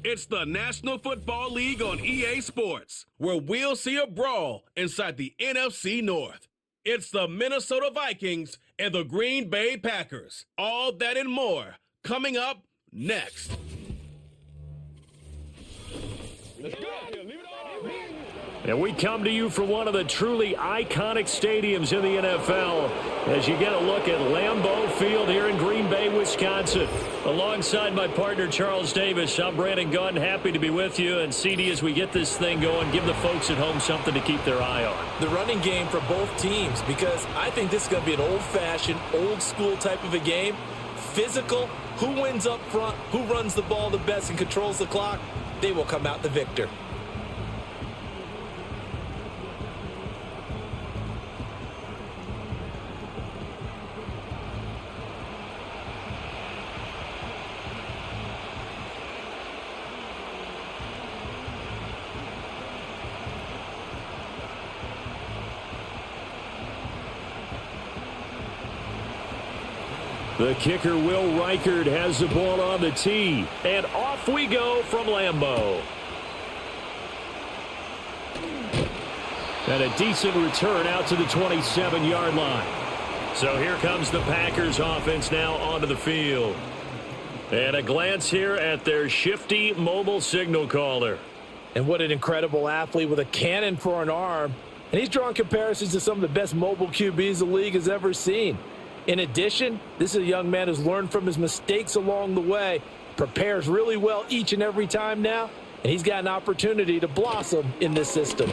It's the National Football League on EA Sports, where we'll see a brawl inside the NFC North. It's the Minnesota Vikings and the Green Bay Packers. All that and more coming up next. Let's go. Leave it all. And we come to you from one of the truly iconic stadiums in the NFL as you get a look at Lambeau Field here in Green Bay, Wisconsin. Alongside my partner, Charles Davis, I'm Brandon Gunn. Happy to be with you. And CD, as we get this thing going, give the folks at home something to keep their eye on. The running game for both teams, because I think this is going to be an old-fashioned, old-school type of a game. Physical, who wins up front, who runs the ball the best and controls the clock, they will come out the victor. The kicker, Will Reichard, has the ball on the tee. And off we go from Lambeau. And a decent return out to the 27-yard line. So here comes the Packers offense now onto the field. And a glance here at their shifty mobile signal caller. And what an incredible athlete with a cannon for an arm. And he's drawing comparisons to some of the best mobile QBs the league has ever seen. In addition, this is a young man who's learned from his mistakes along the way, prepares really well each and every time now, and he's got an opportunity to blossom in this system.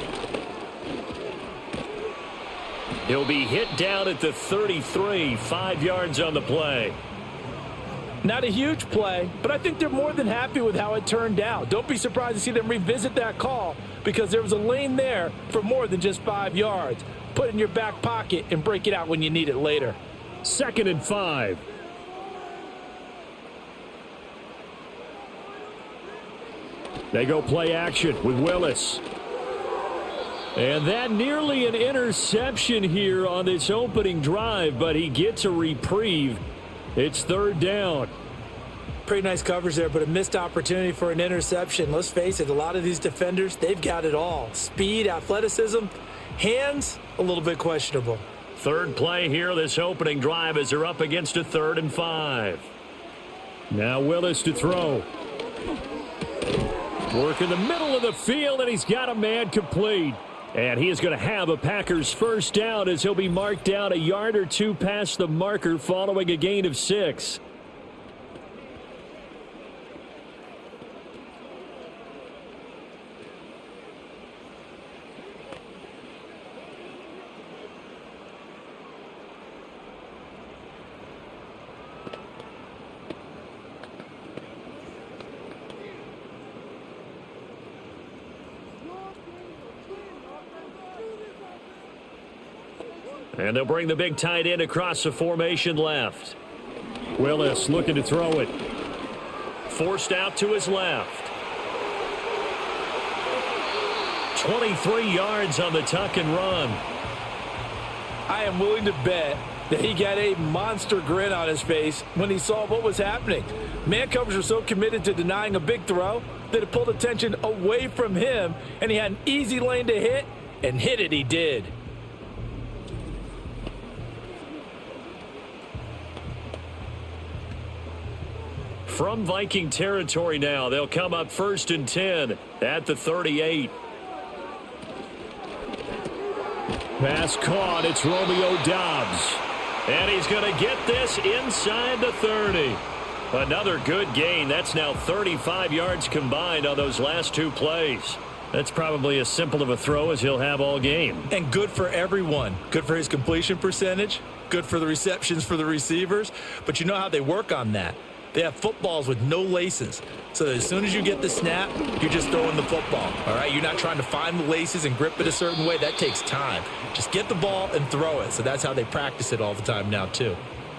He'll be hit down at the 33, 5 yards on the play. Not a huge play, but I think they're more than happy with how it turned out. Don't be surprised to see them revisit that call because there was a lane there for more than just 5 yards. Put it in your back pocket and break it out when you need it later. 2nd and 5. They go play action with Willis. And that nearly an interception here on this opening drive, but he gets a reprieve. It's 3rd down. Pretty nice coverage there, but a missed opportunity for an interception. Let's face it, a lot of these defenders, they've got it all. Speed, athleticism, hands, a little bit questionable. 3rd play here, this opening drive, as they're up against a 3rd and 5. Now Willis to throw. Work in the middle of the field, and he's got a man complete. And he is going to have a Packers first down as he'll be marked down a yard or two past the marker following a gain of 6. And they'll bring the big tight end across the formation left. Willis looking to throw it. Forced out to his left. 23 yards on the tuck and run. I am willing to bet that he got a monster grin on his face when he saw what was happening. Man coverage were so committed to denying a big throw that it pulled attention away from him, and he had an easy lane to hit, and hit it he did. From Viking territory now, they'll come up 1st and 10 at the 38. Pass caught. It's Romeo Doubs. And he's going to get this inside the 30. Another good gain. That's now 35 yards combined on those last 2 plays. That's probably as simple of a throw as he'll have all game. And good for everyone. Good for his completion percentage. Good for the receptions for the receivers. But you know how they work on that. They have footballs with no laces. So that as soon as you get the snap, you're just throwing the football. All right? You're not trying to find the laces and grip it a certain way. That takes time. Just get the ball and throw it. So that's how they practice it all the time now, too.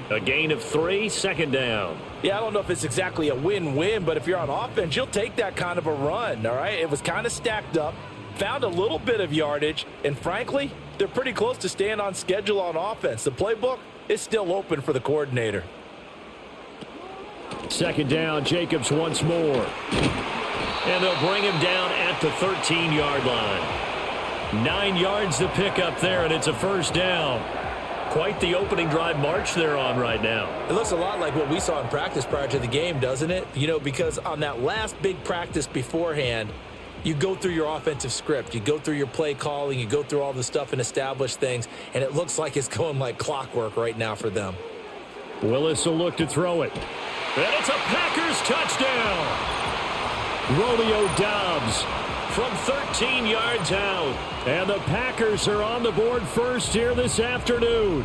A gain of 3, 2nd down. Yeah, I don't know if it's exactly a win-win, but if you're on offense, you'll take that kind of a run, all right? It was kind of stacked up, found a little bit of yardage, and frankly, they're pretty close to staying on schedule on offense. The playbook is still open for the coordinator. 2nd down, Jacobs once more. And they'll bring him down at the 13-yard line. 9 yards to pick up there, and it's a first down. Quite the opening drive march they're on right now. It looks a lot like what we saw in practice prior to the game, doesn't it? You know, because on that last big practice beforehand, you go through your offensive script. You go through your play calling. You go through all the stuff and establish things, and it looks like it's going like clockwork right now for them. Willis will look to throw it. And it's a Packers touchdown. Romeo Doubs from 13 yards out. And the Packers are on the board first here this afternoon.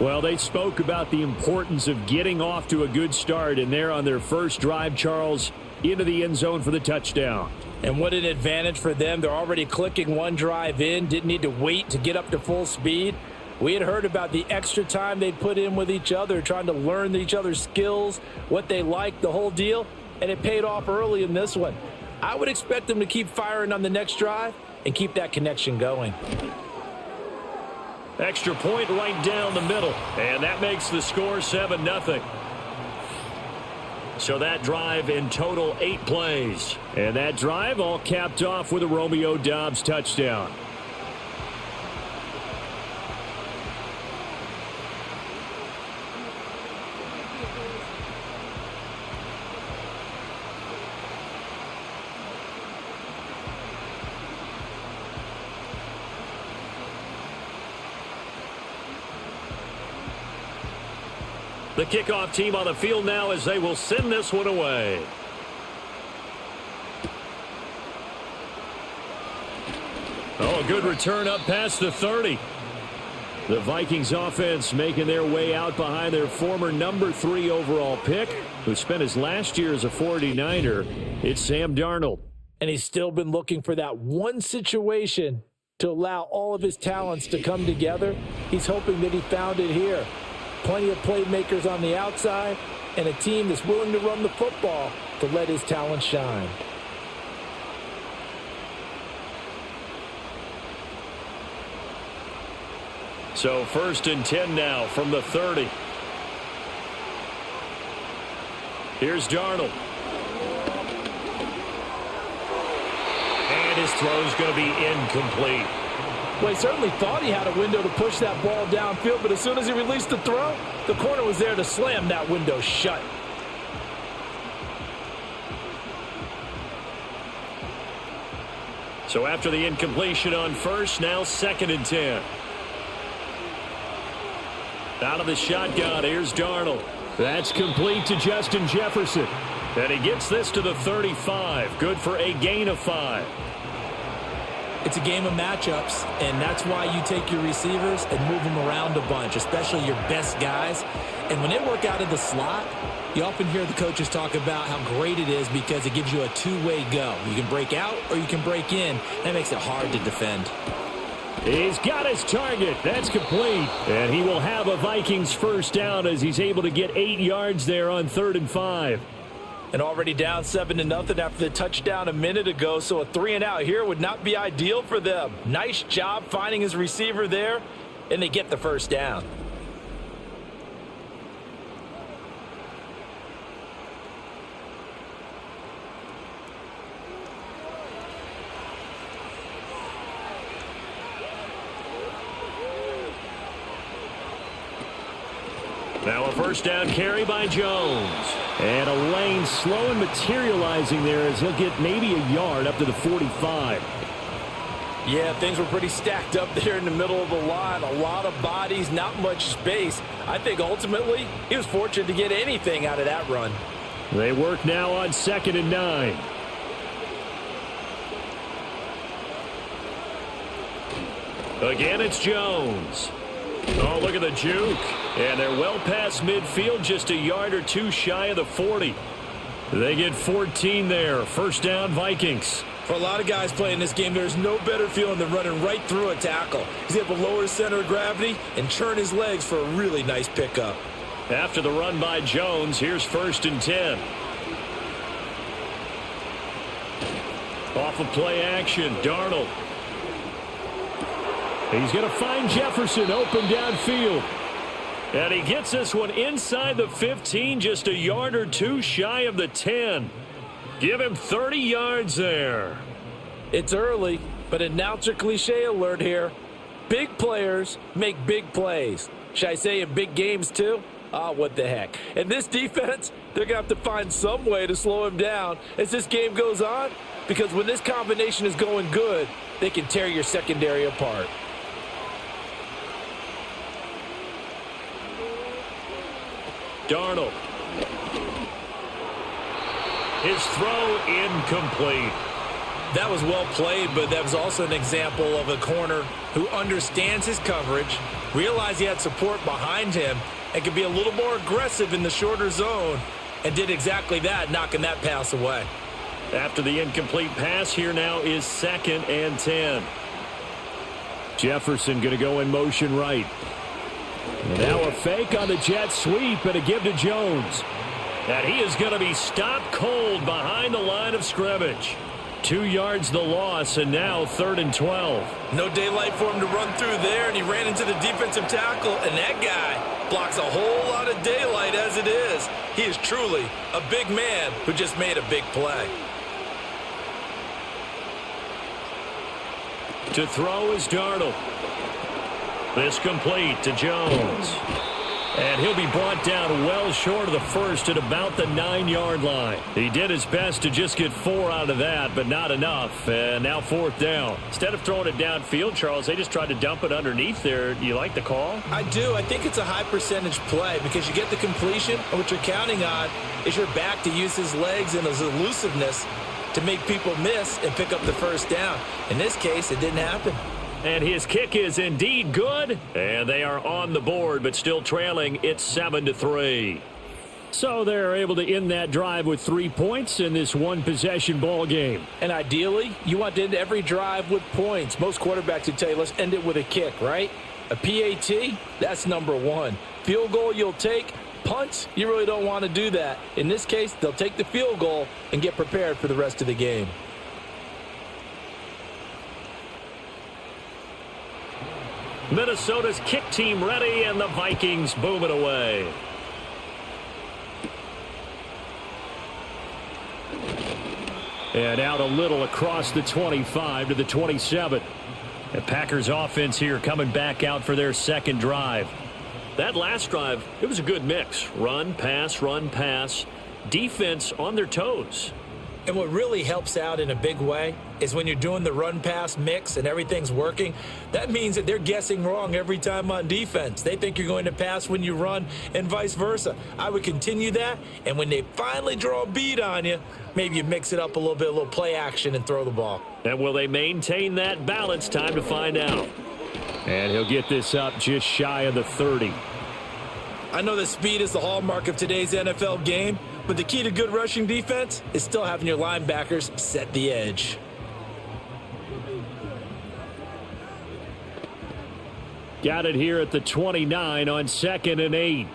Well, they spoke about the importance of getting off to a good start, and they're on their first drive, Charles, into the end zone for the touchdown. And what an advantage for them. They're already clicking one drive in, didn't need to wait to get up to full speed. We had heard about the extra time they'd put in with each other, trying to learn each other's skills, what they liked, the whole deal, and it paid off early in this one. I would expect them to keep firing on the next drive and keep that connection going. Extra point right down the middle, and that makes the score 7-0. So that drive in total 8 plays. And that drive all capped off with a Romeo Doubs touchdown. The kickoff team on the field now as they will send this one away. Oh, a good return up past the 30. The Vikings offense making their way out behind their former number 3 overall pick, who spent his last year as a 49er. It's Sam Darnold. And he's still been looking for that one situation to allow all of his talents to come together. He's hoping that he found it here. Plenty of playmakers on the outside, and a team that's willing to run the football to let his talent shine. So 1st and 10 now from the 30. Here's Darnold. And his throw's going to be incomplete. Well, he certainly thought he had a window to push that ball downfield, but as soon as he released the throw, the corner was there to slam that window shut. So after the incompletion on first, now 2nd and 10. Out of the shotgun, here's Darnold. That's complete to Justin Jefferson. And he gets this to the 35. Good for a gain of 5. It's a game of matchups, and that's why you take your receivers and move them around a bunch, especially your best guys. And when they work out of the slot, you often hear the coaches talk about how great it is because it gives you a two-way go. You can break out or you can break in. That makes it hard to defend. He's got his target. That's complete. And he will have a Vikings first down as he's able to get 8 yards there on 3rd and 5. And already down 7-0 after the touchdown a minute ago, so a 3-and-out here would not be ideal for them. Nice job finding his receiver there, and they get the first down. Now a first down carry by Jones. And a lane slow and materializing there as he'll get maybe a yard up to the 45. Yeah, things were pretty stacked up there in the middle of the line. A lot of bodies, not much space. I think ultimately he was fortunate to get anything out of that run. They work now on 2nd and 9. Again, it's Jones. Oh, look at the juke. And they're well past midfield, just a yard or two shy of the 40. They get 14 there. First down, Vikings. For a lot of guys playing this game, there's no better feeling than running right through a tackle. He's able to lower his center of gravity and turn his legs for a really nice pickup. After the run by Jones, here's 1st and 10. Off of play action, Darnold. He's going to find Jefferson open downfield. And he gets this one inside the 15, just a yard or two shy of the 10. Give him 30 yards there. It's early, but announcer cliche alert here. Big players make big plays. Should I say in big games too? What the heck. And this defense, they're going to have to find some way to slow him down as this game goes on, because when this combination is going good, they can tear your secondary apart. Darnold. His throw incomplete. That was well played, but that was also an example of a corner who understands his coverage, realized he had support behind him, and could be a little more aggressive in the shorter zone, and did exactly that, knocking that pass away. After the incomplete pass, here now is 2nd and 10. Jefferson going to go in motion right. And now a fake on the jet sweep and a give to Jones. And he is going to be stopped cold behind the line of scrimmage. 2 yards the loss, and now 3rd and 12. No daylight for him to run through there, and he ran into the defensive tackle, and that guy blocks a whole lot of daylight as it is. He is truly a big man who just made a big play. To throw is Darnold. This complete to Jones. And he'll be brought down well short of the first at about the 9-yard line. He did his best to just get 4 out of that, but not enough. And now 4th down. Instead of throwing it downfield, Charles, they just tried to dump it underneath there. Do you like the call? I do. I think it's a high percentage play because you get the completion, and what you're counting on is your back to use his legs and his elusiveness to make people miss and pick up the first down. In this case, it didn't happen. And his kick is indeed good. And they are on the board, but still trailing. It's 7-3. So they're able to end that drive with 3 points in this one-possession ball game. And ideally, you want to end every drive with points. Most quarterbacks would tell you, let's end it with a kick, right? A PAT, that's number 1. Field goal you'll take. Punts, you really don't want to do that. In this case, they'll take the field goal and get prepared for the rest of the game. Minnesota's kick team ready, and the Vikings boom it away. And out a little across the 25 to the 27. The Packers offense here coming back out for their second drive. That last drive, it was a good mix. Run, pass, defense on their toes. And what really helps out in a big way is when you're doing the run-pass mix and everything's working, that means that they're guessing wrong every time on defense. They think you're going to pass when you run and vice versa. I would continue that, and when they finally draw a bead on you, maybe you mix it up a little play action and throw the ball. And will they maintain that balance? Time to find out. And he'll get this up just shy of the 30. I know that speed is the hallmark of today's NFL game, but the key to good rushing defense is still having your linebackers set the edge. Got it here at the 29 on 2nd and 8.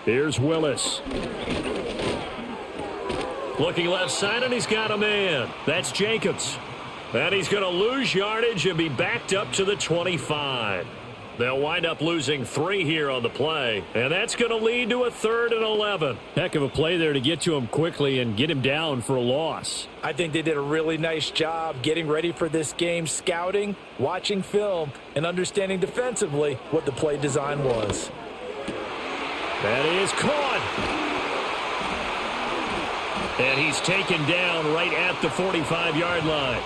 Here's Willis. Looking left side, and he's got a man. That's Jacobs. And he's going to lose yardage and be backed up to the 25. They'll wind up losing 3 here on the play, and that's going to lead to a 3rd and 11. Heck of a play there to get to him quickly and get him down for a loss. I think they did a really nice job getting ready for this game, scouting, watching film, and understanding defensively what the play design was. That is caught. And he's taken down right at the 45-yard line.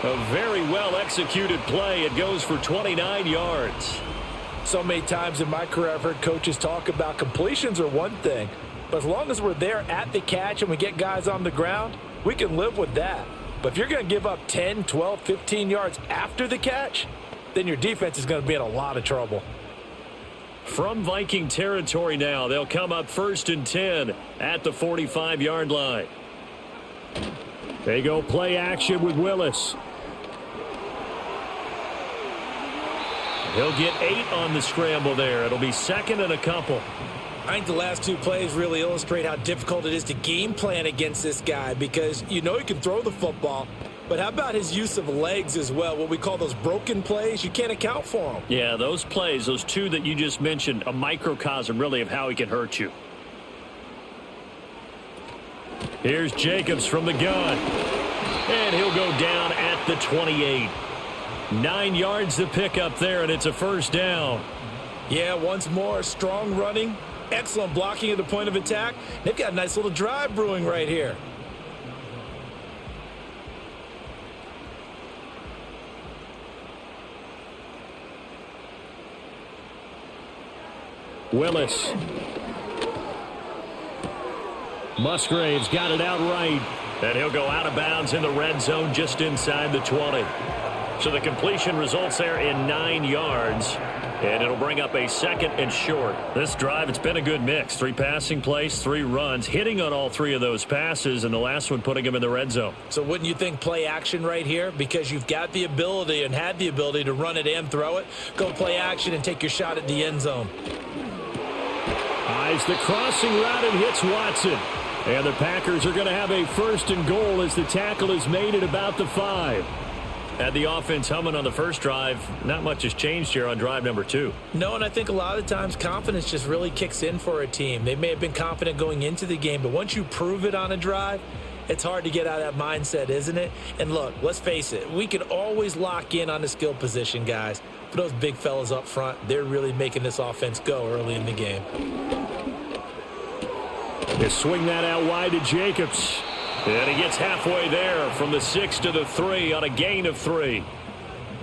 A very well-executed play. It goes for 29 yards. So many times in my career, I've heard coaches talk about completions are one thing, but as long as we're there at the catch and we get guys on the ground, we can live with that. But if you're going to give up 10, 12, 15 yards after the catch, then your defense is going to be in a lot of trouble. From Viking territory now, they'll come up 1st and 10 at the 45-yard line. They go play action with Willis. He'll get 8 on the scramble there. It'll be 2nd and a couple. I think the last 2 plays really illustrate how difficult it is to game plan against this guy, because you know he can throw the football, but how about his use of legs as well? What we call those broken plays, you can't account for them. Yeah, those plays, those 2 that you just mentioned, a microcosm really of how he can hurt you. Here's Jacobs from the gun. And he'll go down at the 28. 9 yards to pick up there, and it's a first down. Yeah, once more, strong running, excellent blocking at the point of attack. They've got a nice little drive brewing right here. Willis. Musgrave's got it out right. And he'll go out of bounds in the red zone just inside the 20. So the completion results there in 9 yards. And it'll bring up a second and short. This drive, it's been a good mix. 3 passing plays, 3 runs, hitting on all 3 of those passes, and the last one putting him in the red zone. So wouldn't you think play action right here? Because you've got the ability and had the ability to run it and throw it. Go play action and take your shot at the end zone. Eyes the crossing route and hits Watson. And the Packers are going to have a first and goal as the tackle is made at about the 5. Had the offense humming on the first drive. Not much has changed here on drive number 2. No, and I think a lot of times confidence just really kicks in for a team. They may have been confident going into the game, but once you prove it on a drive, it's hard to get out of that mindset, isn't it? And look, let's face it, we can always lock in on the skill position, guys. For those big fellas up front, they're really making this offense go early in the game. They swing that out wide to Jacobs. And he gets halfway there from the 6 to the 3 on a gain of 3.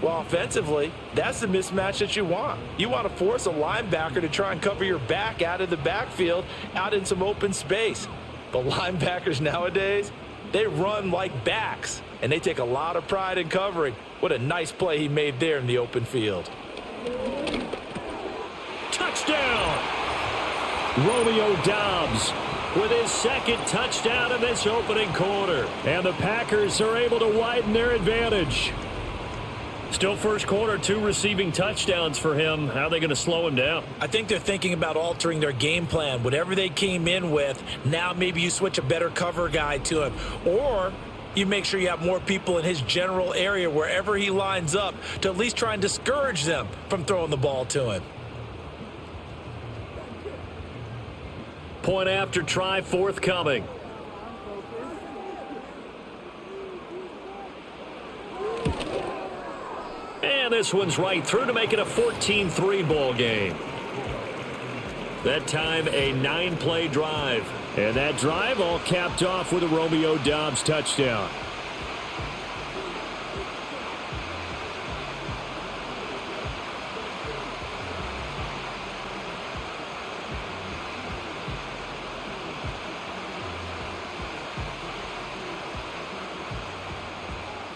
Well, offensively, that's the mismatch that you want. You want to force a linebacker to try and cover your back out of the backfield, out in some open space. But linebackers nowadays, they run like backs, and they take a lot of pride in covering. What a nice play he made there in the open field. Touchdown! Romeo Doubs with his second touchdown in this opening quarter. And the Packers are able to widen their advantage. Still first quarter, 2 receiving touchdowns for him. How are they going to slow him down? I think they're thinking about altering their game plan. Whatever they came in with, now maybe you switch a better cover guy to him. Or you make sure you have more people in his general area wherever he lines up to at least try and discourage them from throwing the ball to him. Point after try forthcoming. And this one's right through to make it a 14-3 ball game. That time a 9-play drive. And that drive all capped off with a Romeo Doubs touchdown.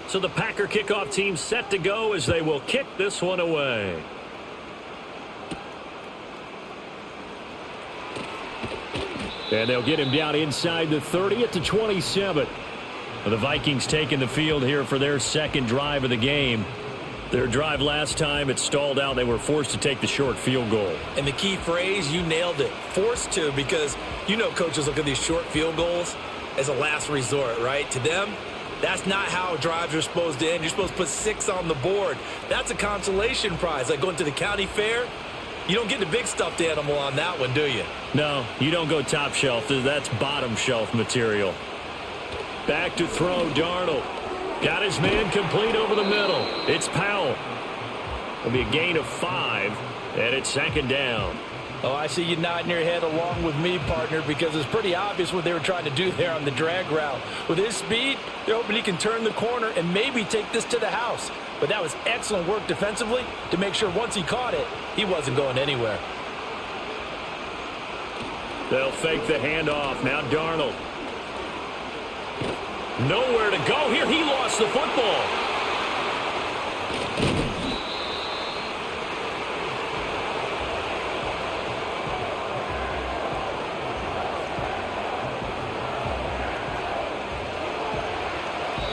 So the Packer kickoff team set to go as they will kick this one away. And they'll get him down inside the 30 at the 27. The Vikings taking the field here for their second drive of the game. Their drive last time, it stalled out. They were forced to take the short field goal. And the key phrase, you nailed it. Forced to, because you know coaches look at these short field goals as a last resort, right? To them, that's not how drives are supposed to end. You're supposed to put 6 on the board. That's a consolation prize. Like going to the county fair, you don't get the big stuffed animal on that one, do you? No, you don't go top shelf. That's bottom shelf material. Back to throw, Darnold. Got his man complete over the middle. It's Powell. It'll be a gain of 5, and it's second down. Oh, I see you nodding your head along with me, partner, because it's pretty obvious what they were trying to do there on the drag route. With his speed, they're hoping he can turn the corner and maybe take this to the house. But that was excellent work defensively to make sure once he caught it, he wasn't going anywhere. They'll fake the handoff. Now Darnold. Nowhere to go here. He lost the football.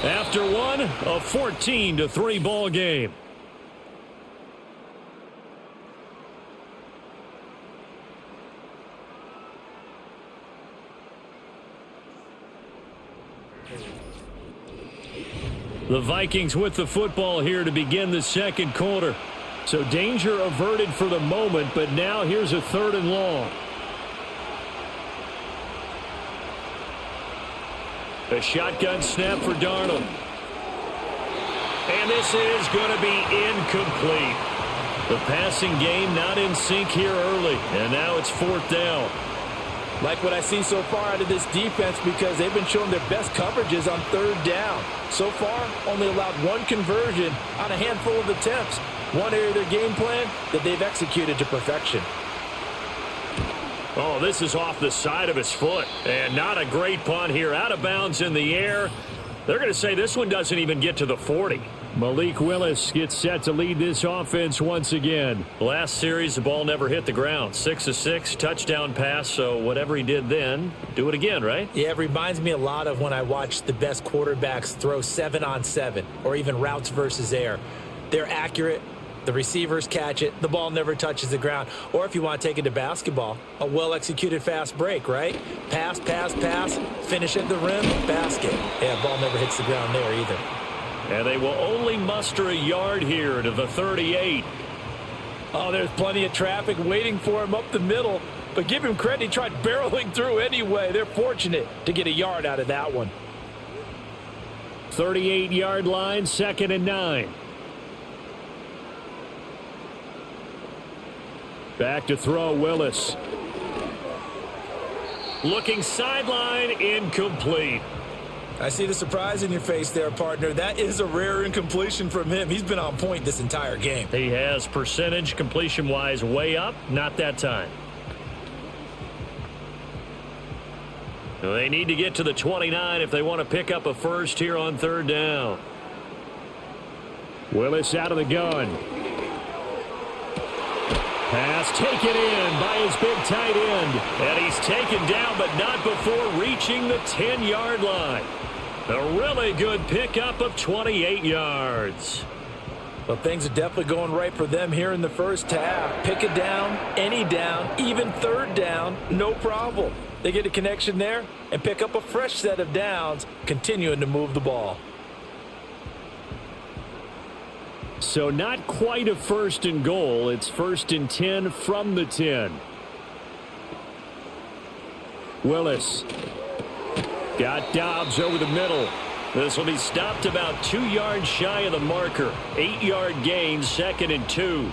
After one, a 14-3 ball game. The Vikings with the football here to begin the second quarter. So danger averted for the moment, but now here's a 3rd and long. A shotgun snap for Darnold. And this is going to be incomplete. The passing game not in sync here early. And now it's 4th down. Like what I see so far out of this defense because they've been showing their best coverages on 3rd down. So far, only allowed 1 conversion on a handful of attempts. One area of their game plan that they've executed to perfection. Oh, this is off the side of his foot. And not a great punt here. Out of bounds in the air. They're going to say this one doesn't even get to the 40. Malik Willis gets set to lead this offense once again. Last series, the ball never hit the ground. 6 of 6, touchdown pass. So whatever he did then, do it again, right? Yeah, it reminds me a lot of when I watch the best quarterbacks throw 7-on-7 or even routes versus air. They're accurate. The receivers catch it. The ball never touches the ground. Or if you want to take it to basketball, a well-executed fast break, right? Pass, pass, pass, finish at the rim, basket. Yeah, ball never hits the ground there either. And they will only muster a yard here to the 38. Oh, there's plenty of traffic waiting for him up the middle. But give him credit, he tried barreling through anyway. They're fortunate to get a yard out of that one. 38-yard line, 2nd and 9. Back to throw, Willis. Looking sideline, incomplete. I see the surprise in your face there, partner. That is a rare incompletion from him. He's been on point this entire game. He has percentage completion-wise way up, not that time. They need to get to the 29 if they want to pick up a first here on 3rd down. Willis out of the gun. Pass taken in by his big tight end. And he's taken down, but not before reaching the 10-yard line. A really good pickup of 28 yards. Well, things are definitely going right for them here in the first half. Pick it down, any down, even 3rd down, no problem. They get a connection there and pick up a fresh set of downs, continuing to move the ball. So not quite a 1st and goal. It's 1st and 10 from the 10. Willis. Got Dobbs over the middle. This will be stopped about 2 yards shy of the marker. 8-yard gain, 2nd and 2.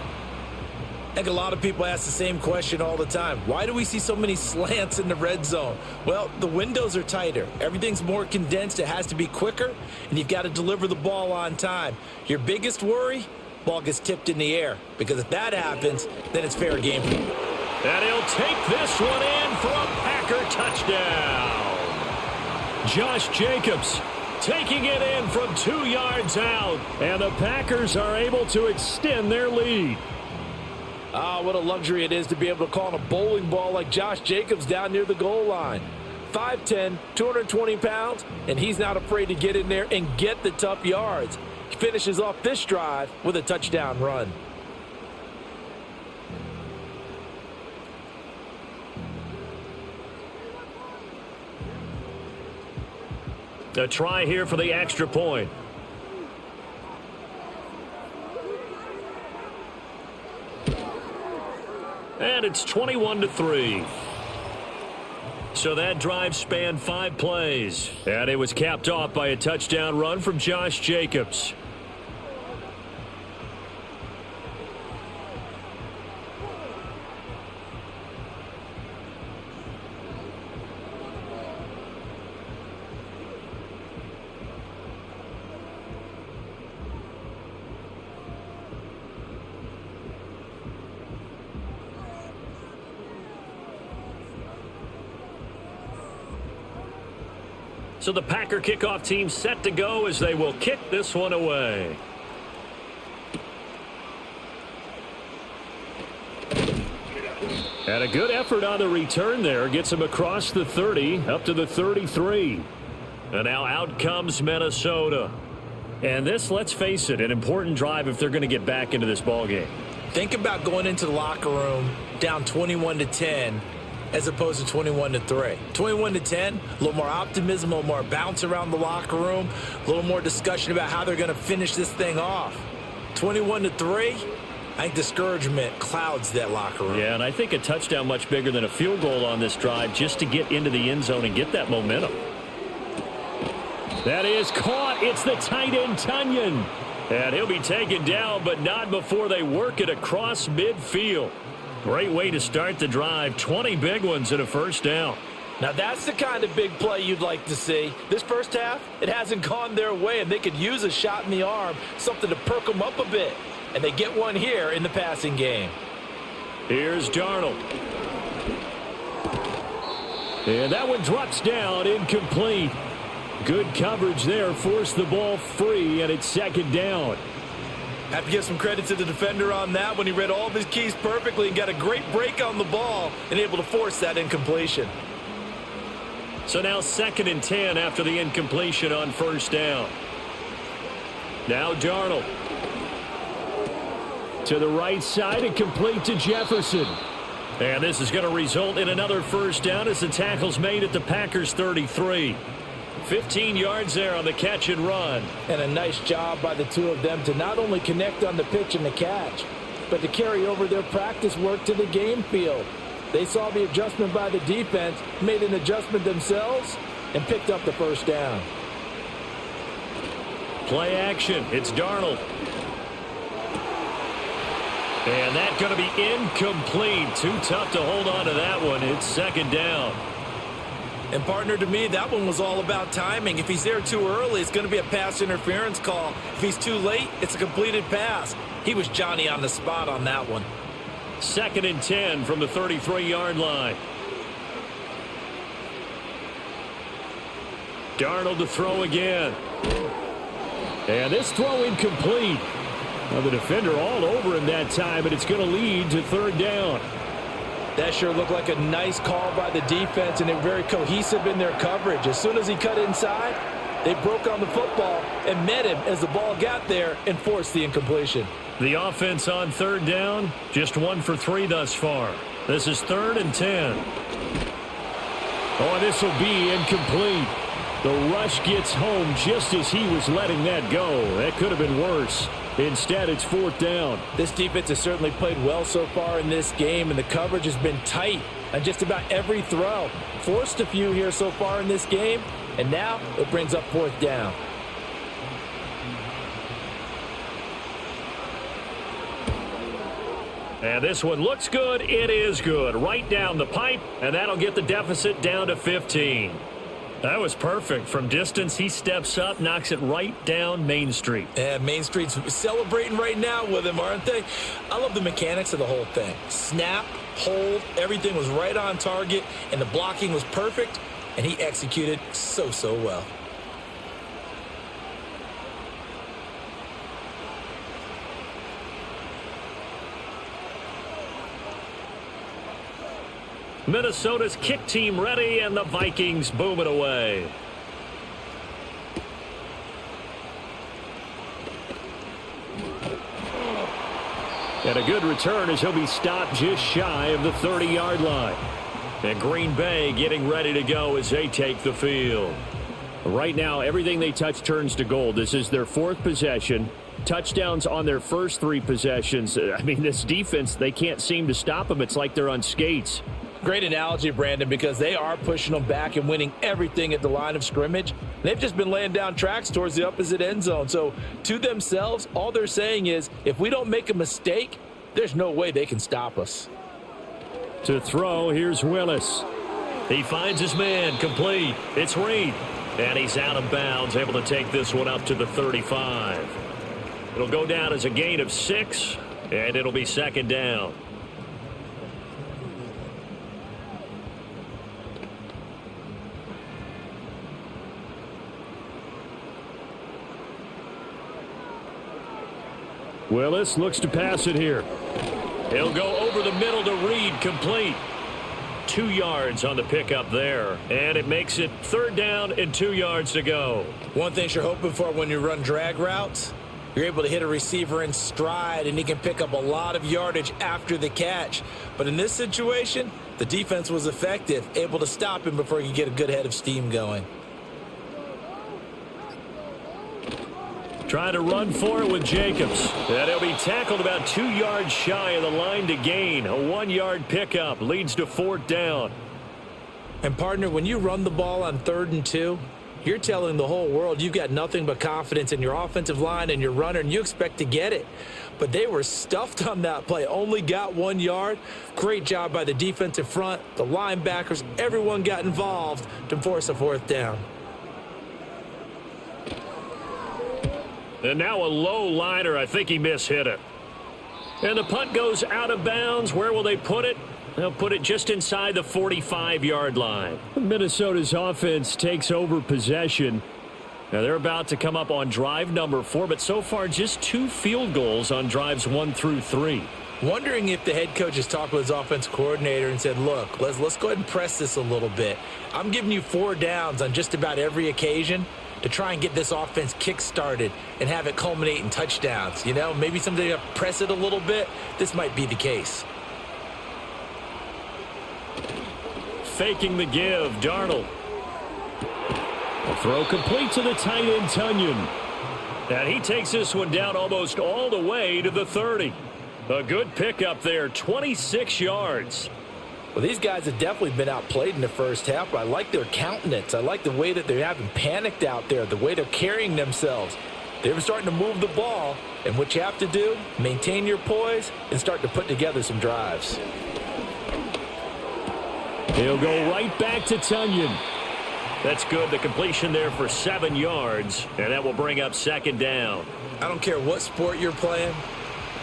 I think a lot of people ask the same question all the time. Why do we see so many slants in the red zone? Well, the windows are tighter. Everything's more condensed. It has to be quicker, and you've got to deliver the ball on time. Your biggest worry? Ball gets tipped in the air, because if that happens, then it's fair game for you. And he'll take this one in for a Packer touchdown. Josh Jacobs taking it in from 2 yards out, and the Packers are able to extend their lead. Ah, what a luxury it is to be able to call on a bowling ball like Josh Jacobs down near the goal line. 5'10", 220 pounds, and he's not afraid to get in there and get the tough yards. He finishes off this drive with a touchdown run. A try here for the extra point. And it's 21-3. So that drive spanned 5 plays. And it was capped off by a touchdown run from Josh Jacobs. So the Packer kickoff team set to go as they will kick this one away. And a good effort on the return there. Gets him across the 30, up to the 33. And now out comes Minnesota. And this, let's face it, an important drive if they're going to get back into this ballgame. Think about going into the locker room down 21-10 as opposed to 21-3. 21-10, a little more optimism, a little more bounce around the locker room, a little more discussion about how they're going to finish this thing off. 21-3, I think discouragement clouds that locker room. Yeah, and I think a touchdown much bigger than a field goal on this drive just to get into the end zone and get that momentum. That is caught. It's the tight end, Tunyon. And he'll be taken down, but not before they work it across midfield. Great way to start the drive. 20 big ones and a first down. Now that's the kind of big play you'd like to see. This first half, it hasn't gone their way, and they could use a shot in the arm, something to perk them up a bit. And they get one here in the passing game. Here's Darnold. And that one drops down, incomplete. Good coverage there, forced the ball free, and it's second down. Have to give some credit to the defender on that when he read all of his keys perfectly and got a great break on the ball and able to force that incompletion. So now 2nd and 10 after the incompletion on first down. Now Darnold. To the right side and complete to Jefferson. And this is going to result in another first down as the tackle's made at the Packers' 33. 15 yards there on the catch and run. And a nice job by the two of them to not only connect on the pitch and the catch, but to carry over their practice work to the game field. They saw the adjustment by the defense, made an adjustment themselves, and picked up the first down. Play action. It's Darnold. And that's going to be incomplete. Too tough to hold on to that one. It's second down. And partner, to me, that one was all about timing. If he's there too early, it's going to be a pass interference call. If he's too late, it's a completed pass. He was Johnny on the spot on that one. 2nd and 10 from the 33-yard line. Darnold to throw again. And this throw incomplete. Well, the defender all over him that time, and it's going to lead to third down. That sure looked like a nice call by the defense, and they're very cohesive in their coverage. As soon as he cut inside, they broke on the football and met him as the ball got there and forced the incompletion. The offense on third down, just 1 for 3 thus far. This is 3rd and 10. Oh, this will be incomplete. The rush gets home just as he was letting that go. That could have been worse. Instead, it's 4th down. This defense has certainly played well so far in this game, and the coverage has been tight on just about every throw. Forced a few here so far in this game, and now it brings up 4th down. And this one looks good. It is good. Right down the pipe, and that'll get the deficit down to 15. That was perfect. From distance, he steps up, knocks it right down Main Street. Yeah, Main Street's celebrating right now with him, aren't they? I love the mechanics of the whole thing. Snap, hold, everything was right on target, and the blocking was perfect, and he executed so well. Minnesota's kick team ready, and the Vikings boom it away. And a good return as he'll be stopped just shy of the 30-yard line. And Green Bay getting ready to go as they take the field. Right now, everything they touch turns to gold. This is their 4th possession. Touchdowns on their first 3 possessions. I mean, this defense, they can't seem to stop them. It's like they're on skates. Great analogy, Brandon, because they are pushing them back and winning everything at the line of scrimmage. They've just been laying down tracks towards the opposite end zone. So to themselves, all they're saying is, if we don't make a mistake, there's no way they can stop us. To throw, here's Willis. He finds his man, complete. It's Reed. And he's out of bounds, able to take this one up to the 35. It'll go down as a gain of 6, and it'll be second down. Willis looks to pass it here. He'll go over the middle to Reed, complete. 2 yards on the pickup there. And it makes it 3rd down and 2 yards to go. One thing you're hoping for when you run drag routes, you're able to hit a receiver in stride, and he can pick up a lot of yardage after the catch. But in this situation, the defense was effective, able to stop him before he could get a good head of steam going. Trying to run for it with Jacobs. And he'll be tackled about 2 yards shy of the line to gain. A 1-yard pickup leads to 4th down. And, partner, when you run the ball on 3rd and 2, you're telling the whole world you've got nothing but confidence in your offensive line and your runner, and you expect to get it. But they were stuffed on that play, only got 1 yard. Great job by the defensive front, the linebackers, everyone got involved to force a 4th down. And now a low liner. I think he mishit it. And the punt goes out of bounds. Where will they put it? They'll put it just inside the 45-yard line. Minnesota's offense takes over possession. Now they're about to come up on drive number 4, but so far just 2 field goals on drives 1 through 3. Wondering if the head coach has talked with his offensive coordinator and said, look, let's go ahead and press this a little bit. I'm giving you 4 downs on just about every occasion to try and get this offense kick-started and have it culminate in touchdowns. You know, maybe someday to press it a little bit. This might be the case. Faking the give, Darnold. A throw complete to the tight end, Tunyon. And he takes this one down almost all the way to the 30. A good pickup there, 26 yards. Well, these guys have definitely been outplayed in the first half, but I like their countenance. I like the way that they haven't panicked out there, the way they're carrying themselves. They're starting to move the ball, and what you have to do, maintain your poise and start to put together some drives. He'll go right back to Tunyon. That's good. The completion there for 7 yards, and that will bring up 2nd down. I don't care what sport you're playing.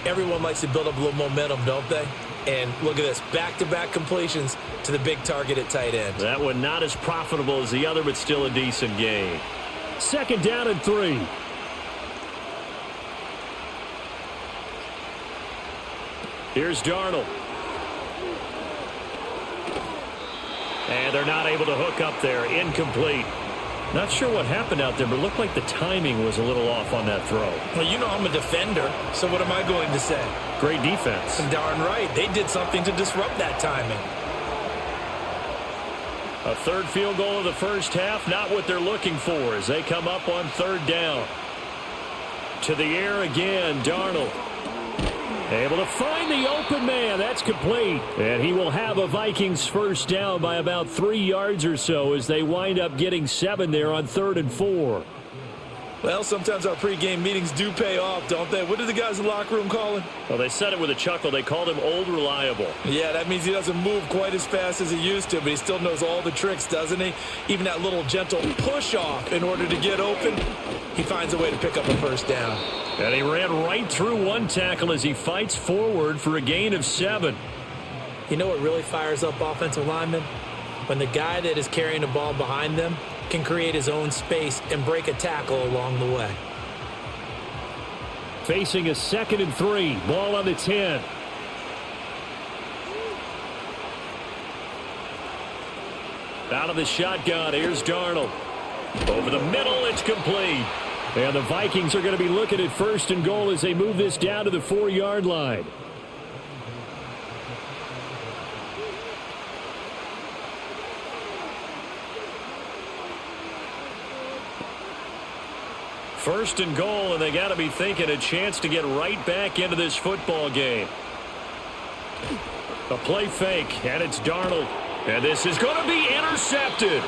Everyone likes to build up a little momentum, don't they? And look at this, back-to-back completions to the big target at tight end. That one not as profitable as the other, but still a decent gain. 2nd down and 3. Here's Darnold. And they're not able to hook up there. Incomplete. Not sure what happened out there, but it looked like the timing was a little off on that throw. Well, you know I'm a defender, so what am I going to say? Great defense. Darn right. They did something to disrupt that timing. A 3rd field goal of the first half, not what they're looking for as they come up on 3rd down. To the air again, Darnold. Able to find the open man. That's complete. And he will have a Vikings 1st down by about 3 yards or so as they wind up getting 7 there on 3rd and 4. Well, sometimes our pregame meetings do pay off, don't they? What did the guys in the locker room call him? Well, they said it with a chuckle. They called him Old Reliable. Yeah, that means he doesn't move quite as fast as he used to, but he still knows all the tricks, doesn't he? Even that little gentle push-off in order to get open, he finds a way to pick up a 1st down. And he ran right through one tackle as he fights forward for a gain of 7. You know what really fires up offensive linemen? When the guy that is carrying the ball behind them can create his own space and break a tackle along the way. Facing a 2nd and 3. Ball on the 10. Out of the shotgun, here's Darnold. Over the middle, it's complete. And the Vikings are going to be looking at 1st and goal as they move this down to the 4-yard line. First and goal, and they got to be thinking a chance to get right back into this football game. A play fake, and it's Darnold. And this is going to be intercepted.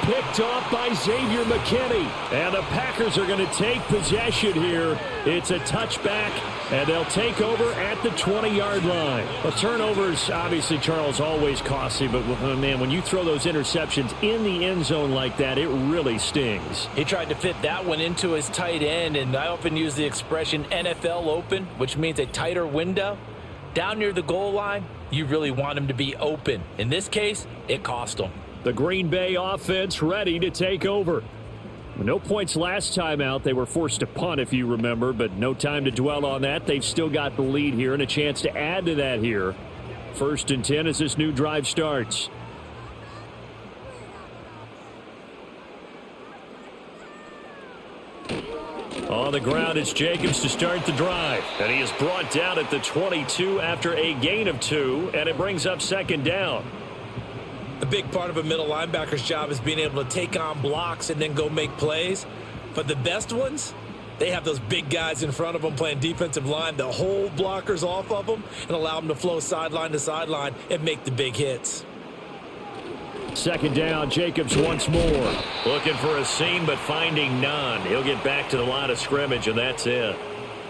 Picked off by Xavier McKinney. And the Packers are going to take possession here. It's a touchback, and they'll take over at the 20-yard line. Well, turnovers, obviously, Charles, always costly. But, man, when you throw those interceptions in the end zone like that, it really stings. He tried to fit that one into his tight end, and I often use the expression NFL open, which means a tighter window. Down near the goal line, you really want him to be open. In this case, it cost him. The Green Bay offense ready to take over. No points last time out. They were forced to punt, if you remember, but no time to dwell on that. They've still got the lead here and a chance to add to that here. 1st and 10 as this new drive starts. On the ground, it's Jacobs to start the drive. And he is brought down at the 22 after a gain of 2, and it brings up 2nd down. A big part of a middle linebacker's job is being able to take on blocks and then go make plays. But the best ones, they have those big guys in front of them playing defensive line that hold blockers off of them and allow them to flow sideline to sideline and make the big hits. Second down, Jacobs once more. Looking for a seam, but finding none. He'll get back to the line of scrimmage, and that's it.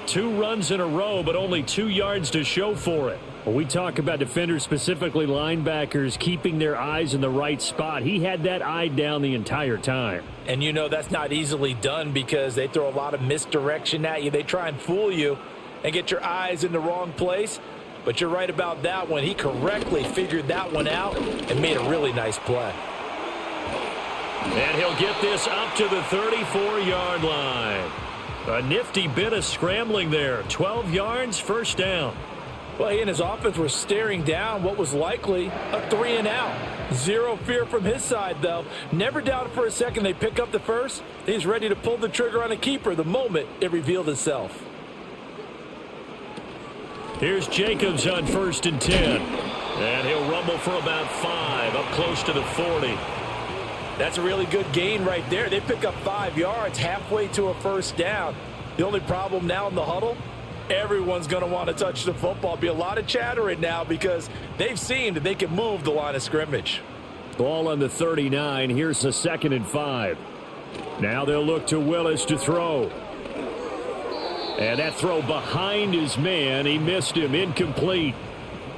2 runs in a row, but only 2 yards to show for it. When we talk about defenders, specifically linebackers, keeping their eyes in the right spot, he had that eye down the entire time. And you know that's not easily done because they throw a lot of misdirection at you. They try and fool you and get your eyes in the wrong place. But you're right about that one. He correctly figured that one out and made a really nice play. And he'll get this up to the 34-yard line. A nifty bit of scrambling there. 12 yards, first down. Well, he and his offense were staring down what was likely a 3-and-out. Zero fear from his side, though. Never doubted for a second they pick up the first. He's ready to pull the trigger on a keeper the moment it revealed itself. Here's Jacobs on 1st and 10. And he'll rumble for about 5, up close to the 40. That's a really good gain right there. They pick up 5 yards halfway to a first down. The only problem now in the huddle, everyone's going to want to touch the football. Be a lot of chattering now because they've seen that they can move the line of scrimmage. Ball on the 39. Here's the 2nd and 5. Now they'll look to Willis to throw. And that throw behind his man. He missed him. Incomplete.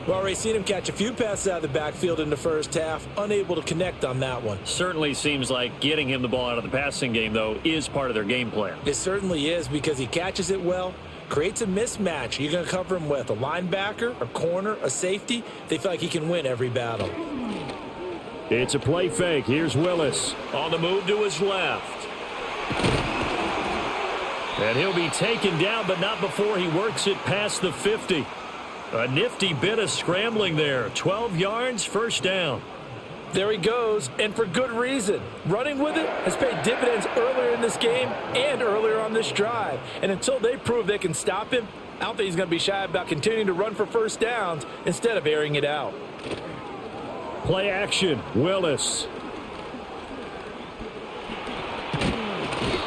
Well, already seen him catch a few passes out of the backfield in the first half. Unable to connect on that one. Certainly seems like getting him the ball out of the passing game, though, is part of their game plan. It certainly is because he catches it well. Creates a mismatch. You're going to cover him with a linebacker, a corner, a safety. They feel like he can win every battle. It's a play fake. Here's Willis on the move to his left. And he'll be taken down, but not before he works it past the 50. A nifty bit of scrambling there. 12 yards, first down. There he goes, and for good reason. Running with it has paid dividends earlier in this game and earlier on this drive. And until they prove they can stop him, I don't think he's going to be shy about continuing to run for first downs instead of airing it out. Play action, Willis.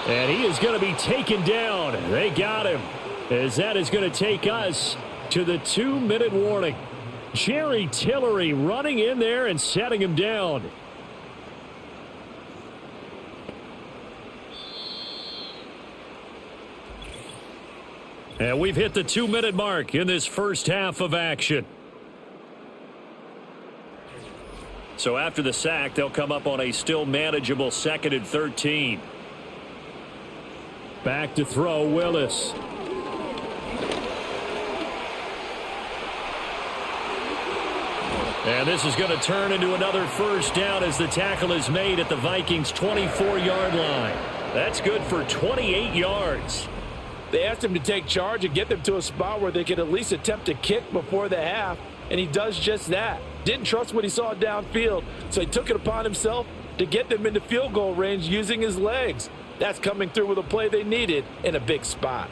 And he is going to be taken down. They got him, as that is going to take us to the 2-minute warning. Jerry Tillery running in there and setting him down. And we've hit the 2-minute mark in this first half of action. So after the sack, they'll come up on a still manageable 2nd and 13. Back to throw, Willis. And this is going to turn into another first down as the tackle is made at the Vikings' 24-yard line. That's good for 28 yards. They asked him to take charge and get them to a spot where they could at least attempt a kick before the half, and he does just that. Didn't trust what he saw downfield, so he took it upon himself to get them into field goal range using his legs. That's coming through with a play they needed in a big spot.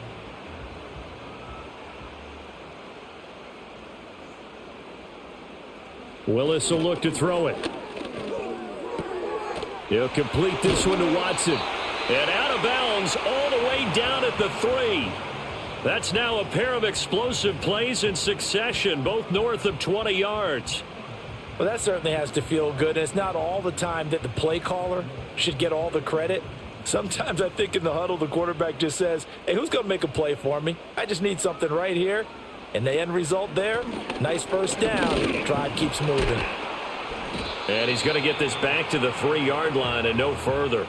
Willis will look to throw it. He'll complete this one to Watson. And out of bounds all the way down at the 3. That's now a pair of explosive plays in succession, both north of 20 yards. Well, that certainly has to feel good. It's not all the time that the play caller should get all the credit. Sometimes I think in the huddle, the quarterback just says, hey, who's going to make a play for me? I just need something right here. And the end result there, nice first down. Drive keeps moving. And he's going to get this back to the 3-yard line and no further.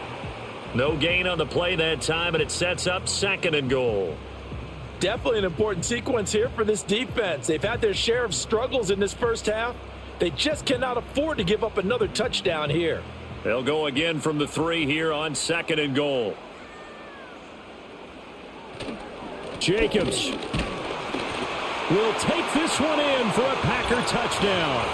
No gain on the play that time, and it sets up 2nd and goal. Definitely an important sequence here for this defense. They've had their share of struggles in this first half. They just cannot afford to give up another touchdown here. They'll go again from the 3 here on 2nd and goal. Jacobs will take this one in for a Packer touchdown.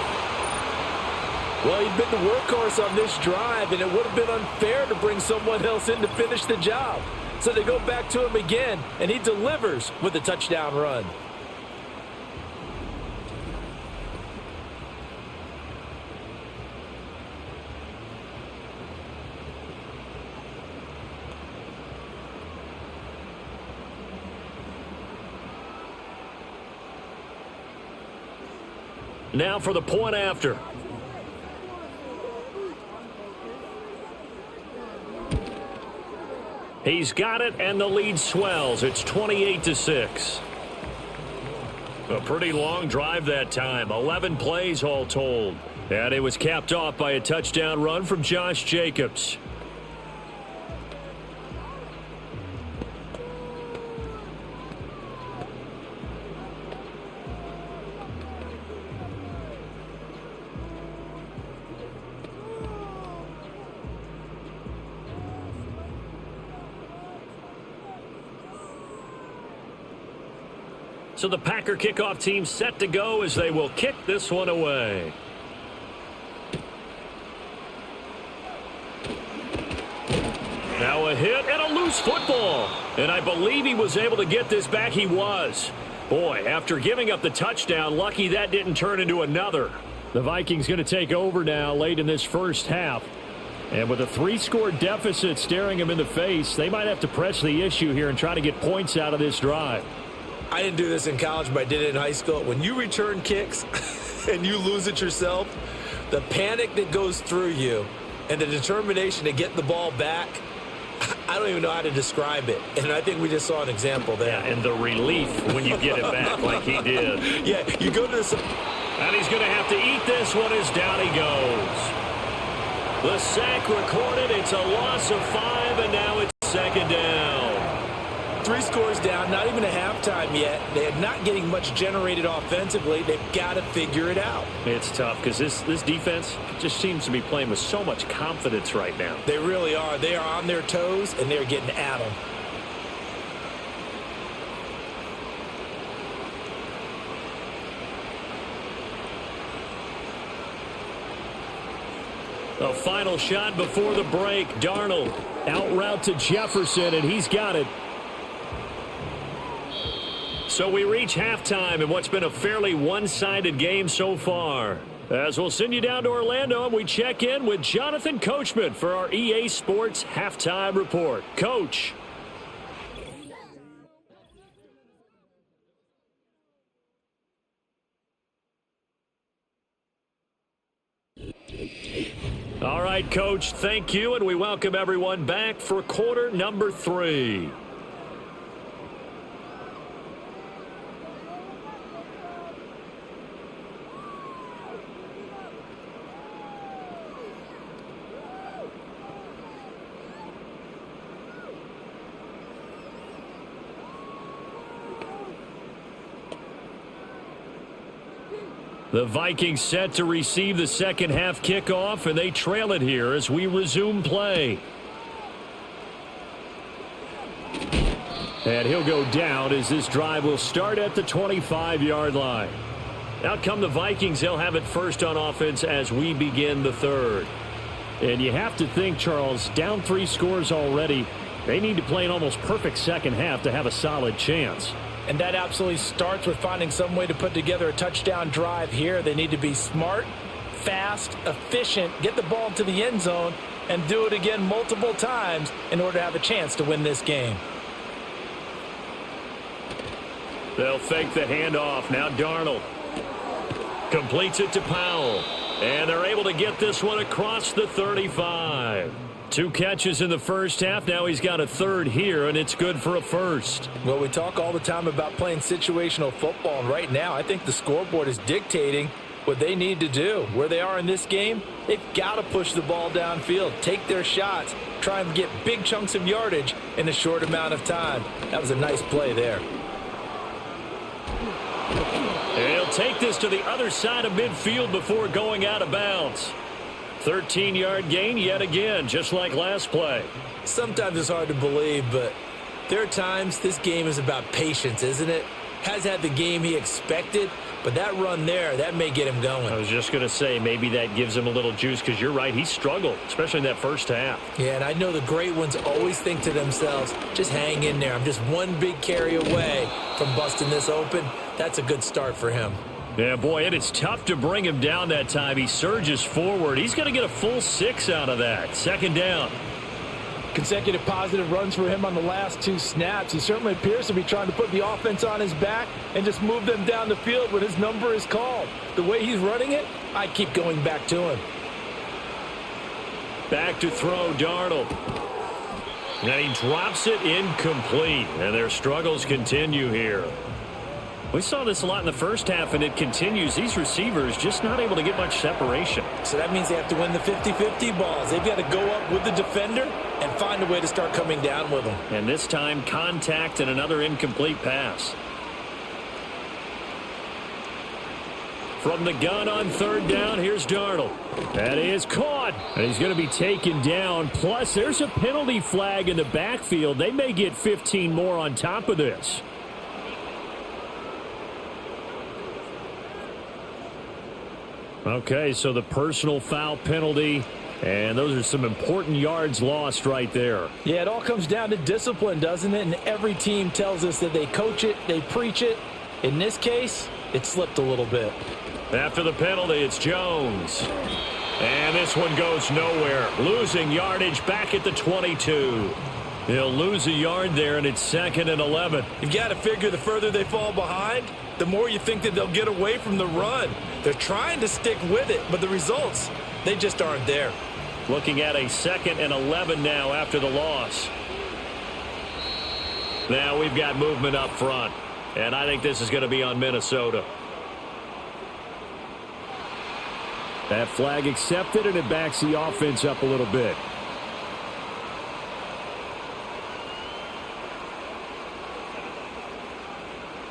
Well, he'd been the workhorse on this drive, and it would have been unfair to bring someone else in to finish the job. So they go back to him again, and he delivers with a touchdown run. Now for the point after. He's got it, and the lead swells. It's 28-6. A pretty long drive that time. 11 plays all told. And it was capped off by a touchdown run from Josh Jacobs. So the Packer kickoff team set to go as they will kick this one away. Now a hit and a loose football. And I believe he was able to get this back. He was. Boy, after giving up the touchdown, lucky that didn't turn into another. The Vikings going to take over now late in this first half. And with a 3-score deficit staring him in the face, they might have to press the issue here and try to get points out of this drive. I didn't do this in college, but I did it in high school. When you return kicks and you lose it yourself, the panic that goes through you and the determination to get the ball back, I don't even know how to describe it. And I think we just saw an example there. Yeah, and the relief when you get it back like he did. Yeah, you go to the... And he's going to have to eat this one as down he goes. The sack recorded. It's a loss of 5, and now it's second down. 3 scores down, not even a halftime yet. They're not getting much generated offensively. They've got to figure it out. It's tough because this defense just seems to be playing with so much confidence right now. They really are. They are on their toes, and they're getting at them. A final shot before the break. Darnold out route to Jefferson, and he's got it. So we reach halftime in what's been a fairly one-sided game so far. As we'll send you down to Orlando, and we check in with Jonathan Coachman for our EA Sports Halftime Report. Coach. All right, Coach, thank you, and we welcome everyone back for quarter number 3. The Vikings set to receive the second half kickoff, and they trail it here as we resume play. And he'll go down as this drive will start at the 25-yard line. Out come the Vikings. They'll have it first on offense as we begin the third. And you have to think, Charles, down 3 scores already. They need to play an almost perfect second half to have a solid chance. And that absolutely starts with finding some way to put together a touchdown drive here. They need to be smart, fast, efficient, get the ball to the end zone, and do it again multiple times in order to have a chance to win this game. They'll fake the handoff. Now Darnold completes it to Powell. And they're able to get this one across the 35. 2 catches in the first half. Now he's got a third here, and it's good for a first. Well, we talk all the time about playing situational football, and right now I think the scoreboard is dictating what they need to do. Where they are in this game, they've got to push the ball downfield, take their shots, try and get big chunks of yardage in a short amount of time. That was a nice play there. And he'll take this to the other side of midfield before going out of bounds. 13-yard gain yet again, just like last play. Sometimes it's hard to believe, but there are times this game is about patience, isn't it? Has had the game he expected, but that run there, that may get him going. I was just going to say, maybe that gives him a little juice, because you're right, he struggled, especially in that first half. Yeah, and I know the great ones always think to themselves, just hang in there. I'm just one big carry away from busting this open. That's a good start for him. Yeah, boy, and it's tough to bring him down that time. He surges forward. He's going to get a full 6 out of that. Second down. Consecutive positive runs for him on the last 2 snaps. He certainly appears to be trying to put the offense on his back and just move them down the field when his number is called. The way he's running it, I keep going back to him. Back to throw, Darnold. And he drops it incomplete. And their struggles continue here. We saw this a lot in the first half, and it continues. These receivers just not able to get much separation. So that means they have to win the 50-50 balls. They've got to go up with the defender and find a way to start coming down with them. And this time, contact and another incomplete pass. From the gun on third down, here's Darnold. That is caught. And he's going to be taken down. Plus, there's a penalty flag in the backfield. They may get 15 more on top of this. Okay, so the personal foul penalty, and those are some important yards lost right there. Yeah, it all comes down to discipline, doesn't it? And every team tells us that they coach it, they preach it. In this case, it slipped a little bit. After the penalty, it's Jones. And this one goes nowhere. Losing yardage back at the 22. He'll lose a yard there, and it's 2nd and 11. You've got to figure the further they fall behind, the more you think that they'll get away from the run. They're trying to stick with it, but the results, they just aren't there. Looking at a 2nd and 11 now after the loss. Now we've got movement up front, and I think this is going to be on Minnesota. That flag accepted, and it backs the offense up a little bit.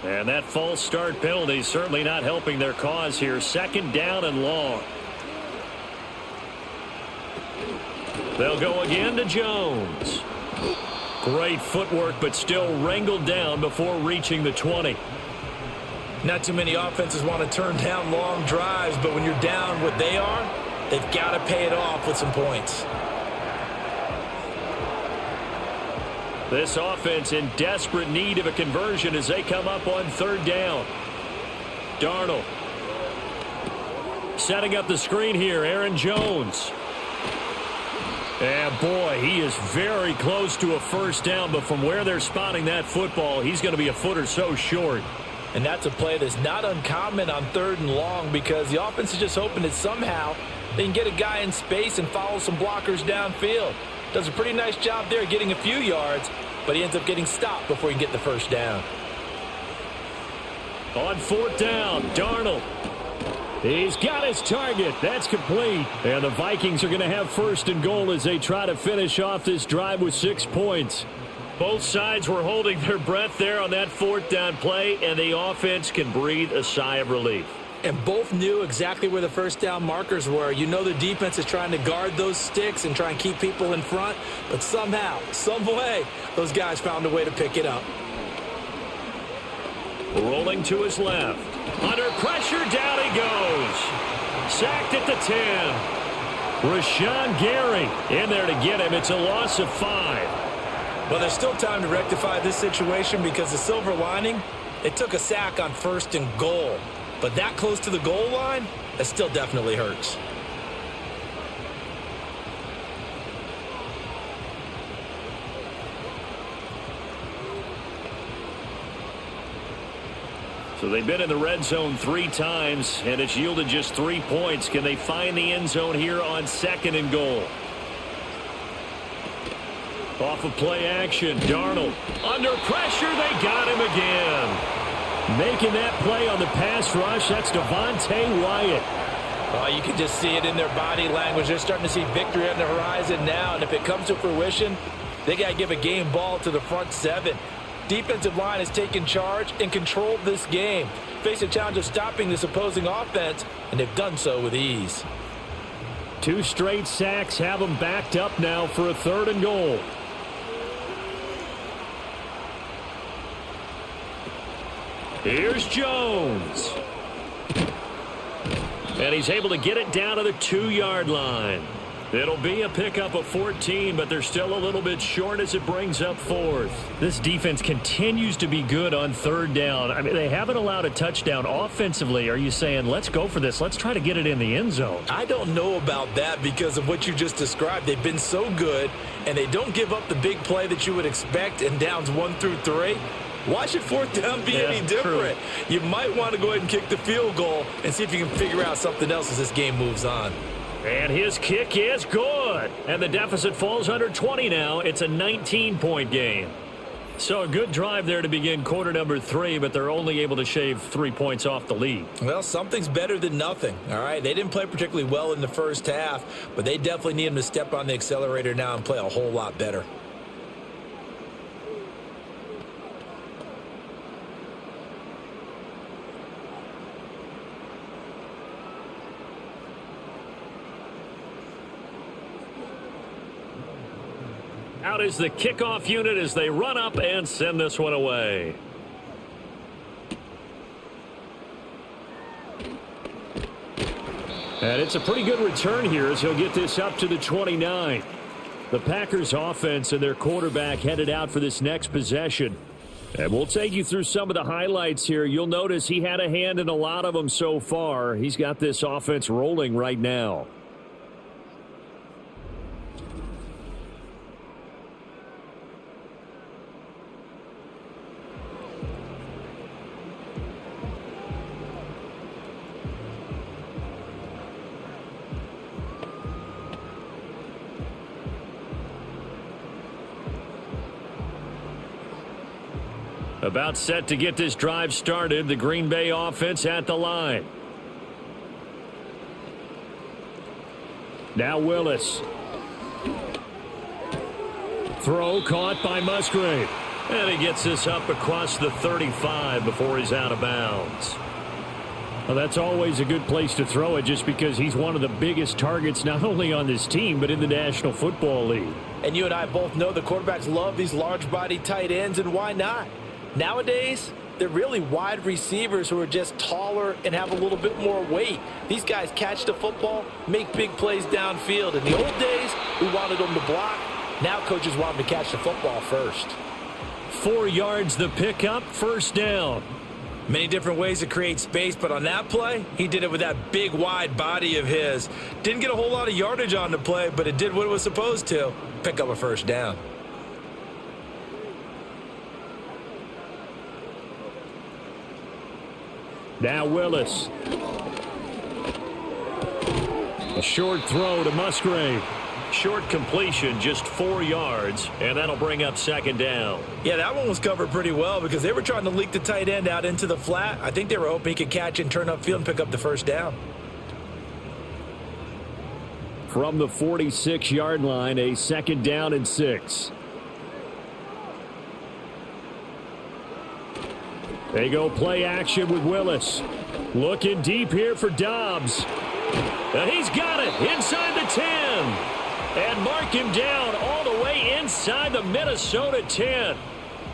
And that false start penalty certainly not helping their cause here. 2nd down and long. They'll go again to Jones. Great footwork, but still wrangled down before reaching the 20. Not too many offenses want to turn down long drives, but when you're down what they are, they've got to pay it off with some points. This offense in desperate need of a conversion as they come up on 3rd down. Darnold setting up the screen here. Aaron Jones. And boy, he is very close to a 1st down, but from where they're spotting that football, he's going to be a foot or so short. And that's a play that's not uncommon on 3rd and long because the offense is just hoping that somehow they can get a guy in space and follow some blockers downfield. Does a pretty nice job there getting a few yards, but he ends up getting stopped before he can get the 1st down. On 4th down, Darnold. He's got his target. That's complete. And the Vikings are going to have 1st and goal as they try to finish off this drive with 6 points. Both sides were holding their breath there on that 4th down play, and the offense can breathe a sigh of relief. And both knew exactly where the 1st down markers were. You know the defense is trying to guard those sticks and try and keep people in front, but somehow, some way, those guys found a way to pick it up. Rolling to his left. Under pressure, down he goes. Sacked at the 10. Rashawn Gary in there to get him. It's a loss of 5. Well, there's still time to rectify this situation because the silver lining, it took a sack on 1st and goal. But that close to the goal line, that still definitely hurts. So they've been in the red zone 3 times, and it's yielded just 3 points. Can they find the end zone here on 2nd and goal? Off of play action, Darnold. Under pressure, they got him again. Making that play on the pass rush, that's Devontae Wyatt. Oh, you can just see it in their body language. They're starting to see victory on the horizon now, and if it comes to fruition, they got to give a game ball to the front 7. Defensive line has taken charge and controlled this game. Face a challenge of stopping this opposing offense, and they've done so with ease. 2 straight sacks have them backed up now for a 3rd and goal. Here's Jones. And he's able to get it down to the 2-yard line. It'll be a pickup of 14, but they're still a little bit short as it brings up 4th. This defense continues to be good on 3rd down. I mean, they haven't allowed a touchdown offensively. Are you saying, let's go for this? Let's try to get it in the end zone. I don't know about that because of what you just described. They've been so good, and they don't give up the big play that you would expect in downs 1 through 3. Why should 4th down be any different? True. You might want to go ahead and kick the field goal and see if you can figure out something else as this game moves on. And his kick is good. start, and the deficit falls under 20 now. It's a 19-point game. So a good drive there to begin quarter number 3, but they're only able to shave 3 points off the lead. Well, something's better than nothing, all right? They didn't play particularly well in the first half, but they definitely need them to step on the accelerator now and play a whole lot better. Out is the kickoff unit as they run up and send this one away. And it's a pretty good return here as he'll get this up to the 29. The Packers offense and their quarterback headed out for this next possession. And we'll take you through some of the highlights here. You'll notice he had a hand in a lot of them so far. He's got this offense rolling right now. About set to get this drive started. The Green Bay offense at the line. Now Willis. Throw caught by Musgrave. And he gets this up across the 35 before he's out of bounds. Well, that's always a good place to throw it just because he's one of the biggest targets not only on this team but in the National Football League. And you and I both know the quarterbacks love these large-body tight ends, and why not? Nowadays, they're really wide receivers who are just taller and have a little bit more weight. These guys catch the football, make big plays downfield. In the old days, we wanted them to block. Now coaches want them to catch the football first. 4 yards the pickup, first down. Many different ways to create space, but on that play, he did it with that big, wide body of his. Didn't get a whole lot of yardage on the play, but it did what it was supposed to. Pick up a first down. Now Willis. A short throw to Musgrave. Short completion, just 4 yards, and that'll bring up second down. Yeah, that one was covered pretty well because they were trying to leak the tight end out into the flat. I think they were hoping he could catch and turn upfield and pick up the first down. From the 46-yard line, a second down and 6. They go play action with Willis. Looking deep here for Dobbs. And he's got it inside the 10. And mark him down all the way inside the Minnesota 10.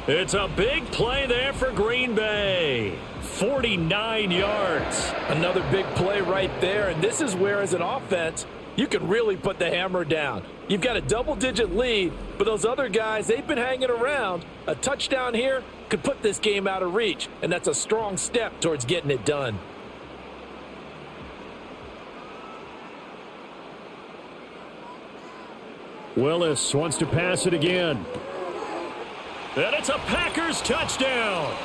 It's a big play there for Green Bay. 49 yards. Another big play right there, and this is where, as an offense, you can really put the hammer down. You've got a double-digit lead, but those other guys, they've been hanging around. A touchdown here could put this game out of reach, and that's a strong step towards getting it done. Willis wants to pass it again. And it's a Packers touchdown.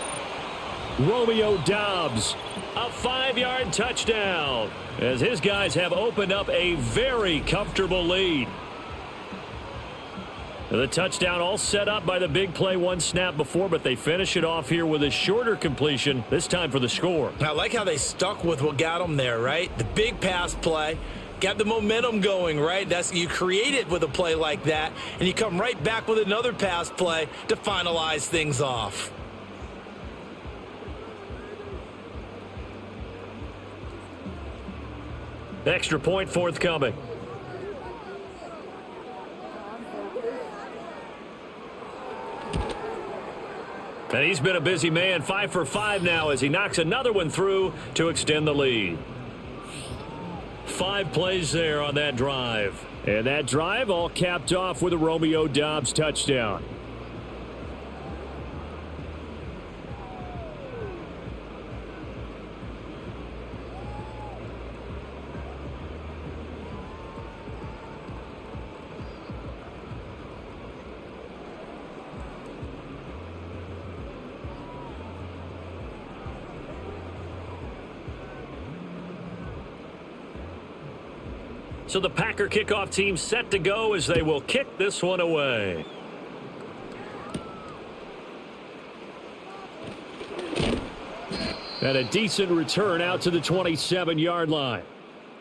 Romeo Dobbs, a 5-yard touchdown, as his guys have opened up a very comfortable lead. The touchdown all set up by the big play one snap before, but they finish it off here with a shorter completion, this time for the score. I like how they stuck with what got them there, right? The big pass play. Got the momentum going, right? You create it with a play like that, and you come right back with another pass play to finalize things off. Extra point forthcoming. And he's been a busy man, 5 for 5 now as he knocks another one through to extend the lead. 5 plays there on that drive. And that drive all capped off with a Romeo Dobbs touchdown. So the Packer kickoff team set to go as they will kick this one away. And a decent return out to the 27-yard line.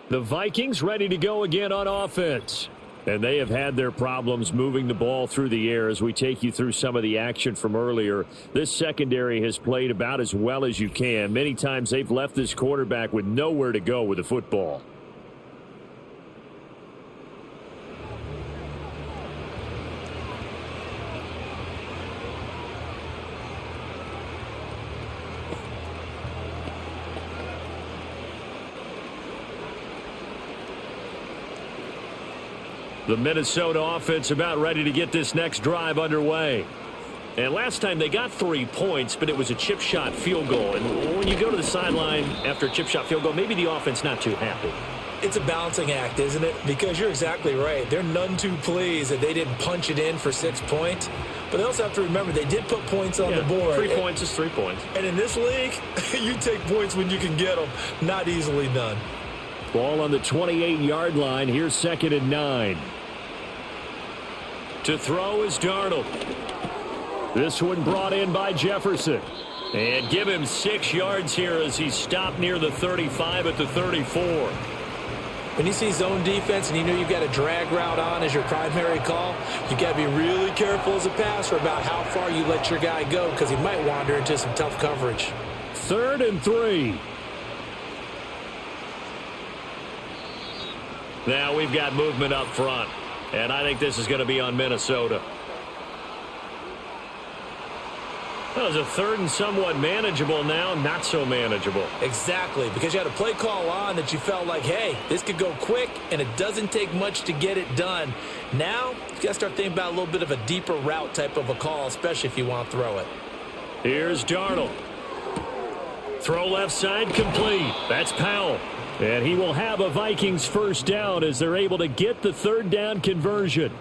The Vikings ready to go again on offense. And they have had their problems moving the ball through the air as we take you through some of the action from earlier. This secondary has played about as well as you can. Many times they've left this quarterback with nowhere to go with the football. The Minnesota offense about ready to get this next drive underway. And last time they got 3 points, but it was a chip shot field goal. And when you go to the sideline after a chip shot field goal, maybe the offense not too happy. It's a balancing act, isn't it? Because you're exactly right. They're none too pleased that they didn't punch it in for 6 points. But they also have to remember they did put points on the board. 3 points is 3 points. And in this league, you take points when you can get them. Not easily done. Ball on the 28-yard line. Here's 2nd and 9. To throw is Darnold. This one brought in by Jefferson. And give him 6 yards here as he's stopped near the 35 at the 34. When you see zone defense and you know you've got a drag route on as your primary call, you got to be really careful as a passer about how far you let your guy go because he might wander into some tough coverage. 3rd and 3. Now we've got movement up front. And I think this is going to be on Minnesota. That was a 3rd and somewhat manageable now, not so manageable. Exactly, because you had a play call on that you felt like, hey, this could go quick, and it doesn't take much to get it done. Now, you got to start thinking about a little bit of a deeper route type of a call, especially if you want to throw it. Here's Darnold. Throw left side complete. That's Powell. And he will have a Vikings first down as they're able to get the 3rd down conversion.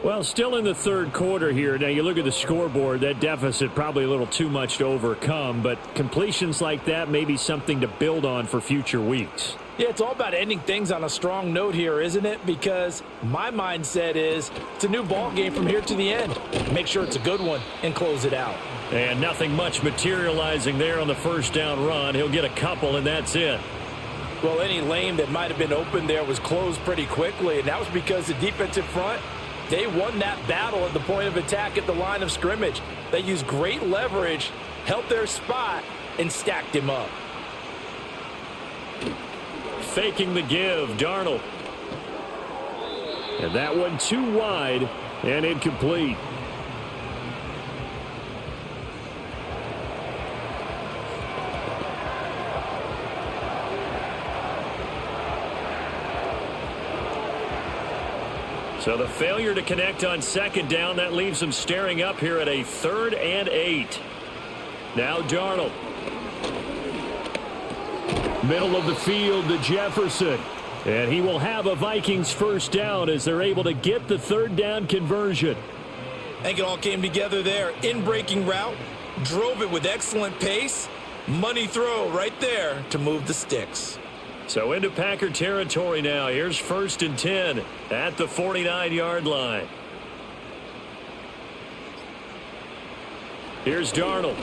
Well, still in the 3rd quarter here. Now, you look at the scoreboard, that deficit probably a little too much to overcome, but completions like that may be something to build on for future weeks. Yeah, it's all about ending things on a strong note here, isn't it? Because my mindset is it's a new ball game from here to the end. Make sure it's a good one and close it out. And nothing much materializing there on the first down run. He'll get a couple, and that's it. Well, any lane that might have been open there was closed pretty quickly, and that was because the defensive front, they won that battle at the point of attack at the line of scrimmage. They used great leverage, held their spot, and stacked him up. Faking the give, Darnold. And that one too wide and incomplete. So the failure to connect on 2nd down, that leaves them staring up here at a 3rd and 8. Now Darnold. Middle of the field to Jefferson. And he will have a Vikings first down as they're able to get the 3rd down conversion. I think it all came together there. In-breaking route, drove it with excellent pace. Money throw right there to move the sticks. So into Packer territory now. Here's 1st and 10 at the 49-yard line. Here's Darnold.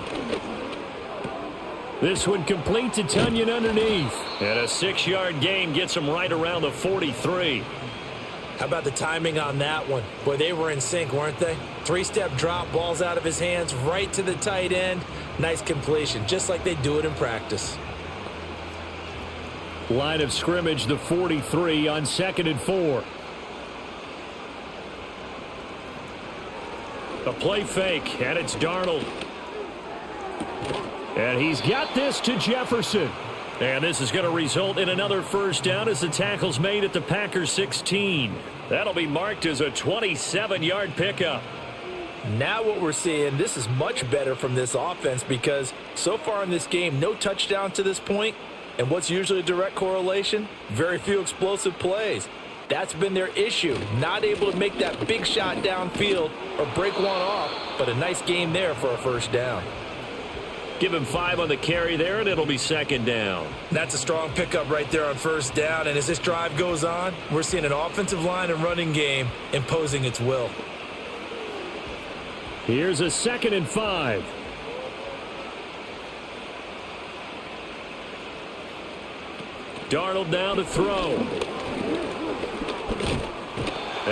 This one complete to Tunyon underneath. And a 6-yard gain gets him right around the 43. How about the timing on that one? Boy, they were in sync, weren't they? 3-step drop, balls out of his hands, right to the tight end. Nice completion, just like they do it in practice. Line of scrimmage, the 43 on 2nd and 4. A play fake, and it's Darnold. And he's got this to Jefferson. And this is going to result in another first down as the tackle's made at the Packers 16. That'll be marked as a 27-yard pickup. Now what we're seeing, this is much better from this offense because so far in this game, no touchdown to this point. And what's usually a direct correlation? Very few explosive plays. That's been their issue. Not able to make that big shot downfield or break one off, but a nice game there for a first down. Give him 5 on the carry there, and it'll be second down. That's a strong pickup right there on first down. And as this drive goes on, we're seeing an offensive line and running game imposing its will. Here's a 2nd and 5. Darnold down to throw.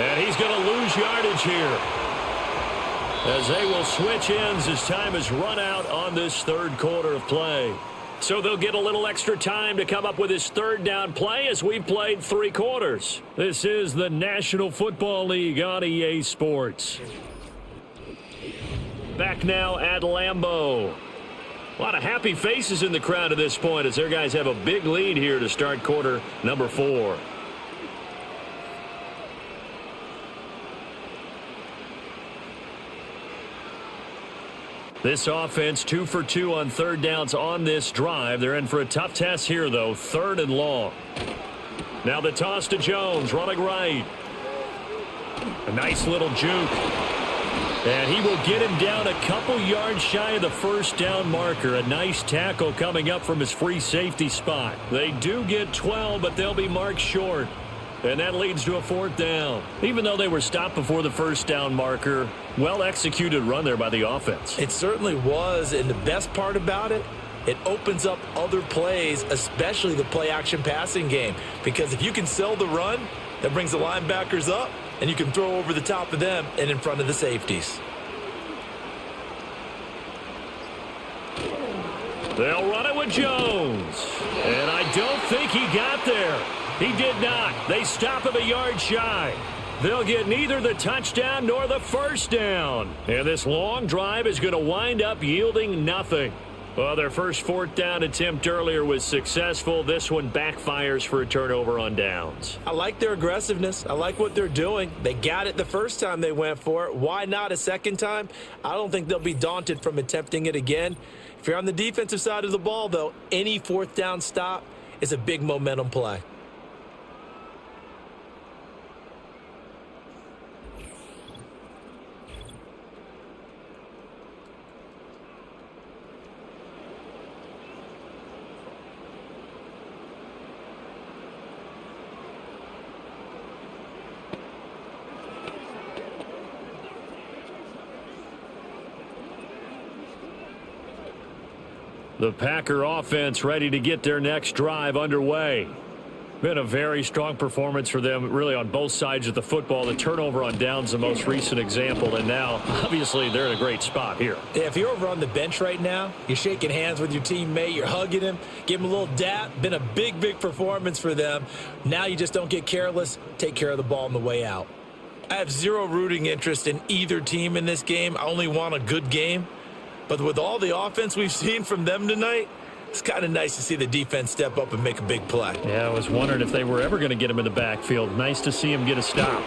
And he's going to lose yardage here, as they will switch ends as time has run out on this third quarter of play. So they'll get a little extra time to come up with his third down play as we've played 3 quarters. This is the National Football League on EA Sports. Back now at Lambeau. A lot of happy faces in the crowd at this point as their guys have a big lead here to start quarter number 4. This offense 2 for 2 on third downs on this drive. They're in for a tough test here, though. 3rd and long. Now the toss to Jones, running right. A nice little juke. And he will get him down a couple yards shy of the first down marker. A nice tackle coming up from his free safety spot. They do get 12, but they'll be marked short. And that leads to a 4th down. Even though they were stopped before the first down marker, well-executed run there by the offense. It certainly was, and the best part about it, it opens up other plays, especially the play-action passing game. Because if you can sell the run, that brings the linebackers up, and you can throw over the top of them and in front of the safeties. They'll run it with Jones. And I don't think he got there. He did not. They stop him a yard shy. They'll get neither the touchdown nor the first down. And this long drive is going to wind up yielding nothing. Well, their first 4th down attempt earlier was successful. This one backfires for a turnover on downs. I like their aggressiveness. I like what they're doing. They got it the first time they went for it. Why not a second time? I don't think they'll be daunted from attempting it again. If you're on the defensive side of the ball, though, any 4th down stop is a big momentum play. The Packer offense ready to get their next drive underway. Been a very strong performance for them, really, on both sides of the football. The turnover on downs, the most recent example, and now, obviously, they're in a great spot here. Yeah, if you're over on the bench right now, you're shaking hands with your teammate, you're hugging him, give him a little dap. Been a big, big performance for them. Now you just don't get careless. Take care of the ball on the way out. I have zero rooting interest in either team in this game. I only want a good game. But with all the offense we've seen from them tonight, it's kind of nice to see the defense step up and make a big play. Yeah, I was wondering if they were ever going to get him in the backfield. Nice to see him get a stop.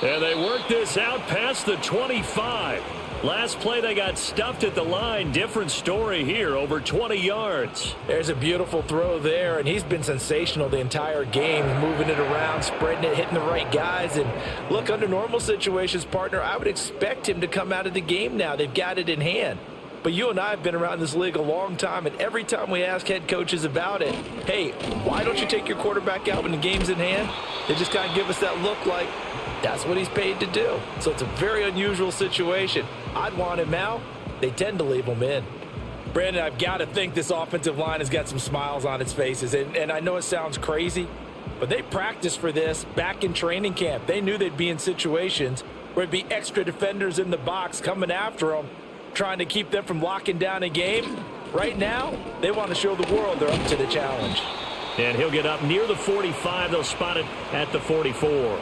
And they work this out past the 25. Last play, they got stuffed at the line. Different story here, over 20 yards. There's a beautiful throw there, and he's been sensational the entire game, moving it around, spreading it, hitting the right guys. And look, under normal situations, partner, I would expect him to come out of the game now. They've got it in hand. But you and I have been around this league a long time, and every time we ask head coaches about it, hey, why don't you take your quarterback out when the game's in hand? They just kind of give us that look like that's what he's paid to do. So it's a very unusual situation. I'd want him out. They tend to leave him in. Brandon, I've got to think this offensive line has got some smiles on its faces. And I know it sounds crazy, but they practiced for this back in training camp. They knew they'd be in situations where it'd be extra defenders in the box coming after them, trying to keep them from locking down a game. Right now, they want to show the world they're up to the challenge. And he'll get up near the 45. They'll spot it at the 44.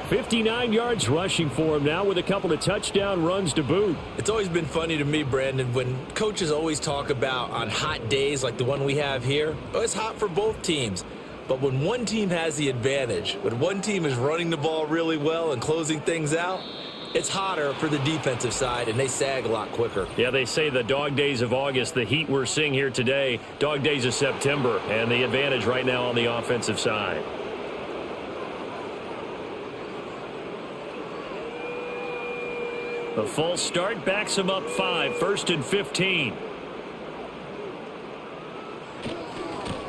59 yards rushing for him now with a couple of touchdown runs to boot. It's always been funny to me, Brandon, when coaches always talk about on hot days like the one we have here, it's hot for both teams. But when one team has the advantage, when one team is running the ball really well and closing things out, it's hotter for the defensive side, and they sag a lot quicker. Yeah, they say the dog days of August, the heat we're seeing here today, dog days of September, and the advantage right now on the offensive side. The false start backs him up 5, 1st and 15.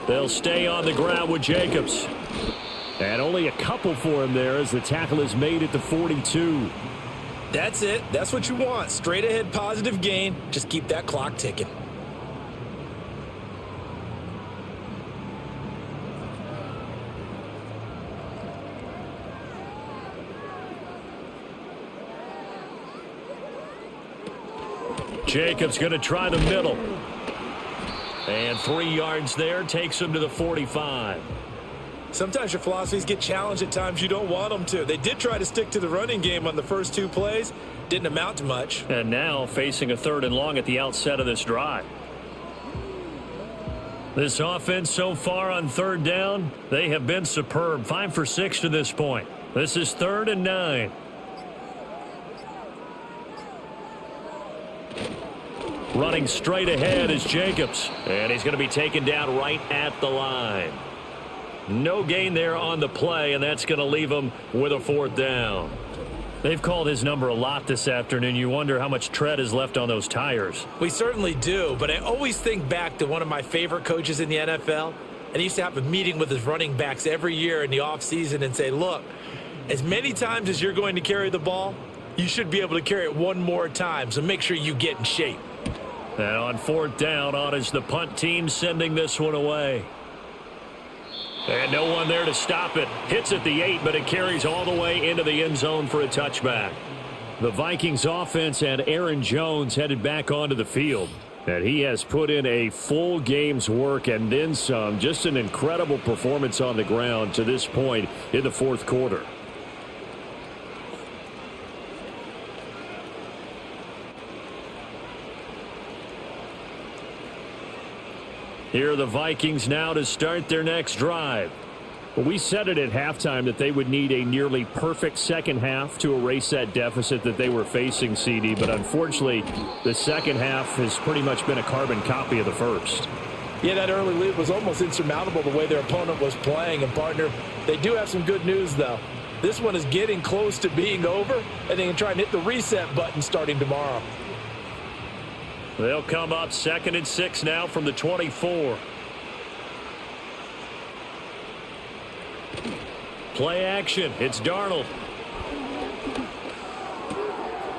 They'll stay on the ground with Jacobs. And only a couple for him there as the tackle is made at the 42. That's it. That's what you want. Straight ahead positive gain. Just keep that clock ticking. Jacobs going to try the middle. And 3 yards there takes him to the 45. Sometimes your philosophies get challenged at times you don't want them to. They did try to stick to the running game on the first 2 plays. Didn't amount to much. And now facing a 3rd and long at the outset of this drive. This offense so far on 3rd down, they have been superb. 5 for 6 to this point. This is 3rd and 9. Running straight ahead is Jacobs. And he's going to be taken down right at the line. No gain there on the play, and that's going to leave him with a 4th down. They've called his number a lot this afternoon. You wonder how much tread is left on those tires. We certainly do, but I always think back to one of my favorite coaches in the NFL. And he used to have a meeting with his running backs every year in the offseason and say, look, as many times as you're going to carry the ball, you should be able to carry it one more time, so make sure you get in shape. And on 4th down, on is the punt team sending this one away. And no one there to stop it. Hits at the 8, but it carries all the way into the end zone for a touchback. The Vikings offense and Aaron Jones headed back onto the field. And he has put in a full game's work and then some. Just an incredible performance on the ground to this point in the 4th quarter. Here are the Vikings now to start their next drive. Well, we said it at halftime that they would need a nearly perfect second half to erase that deficit that they were facing, CD. But unfortunately, the second half has pretty much been a carbon copy of the first. Yeah, that early lead was almost insurmountable the way their opponent was playing. And, partner, they do have some good news, though. This one is getting close to being over, and they can try and hit the reset button starting tomorrow. They'll come up 2nd and 6 now from the 24. Play action. It's Darnold.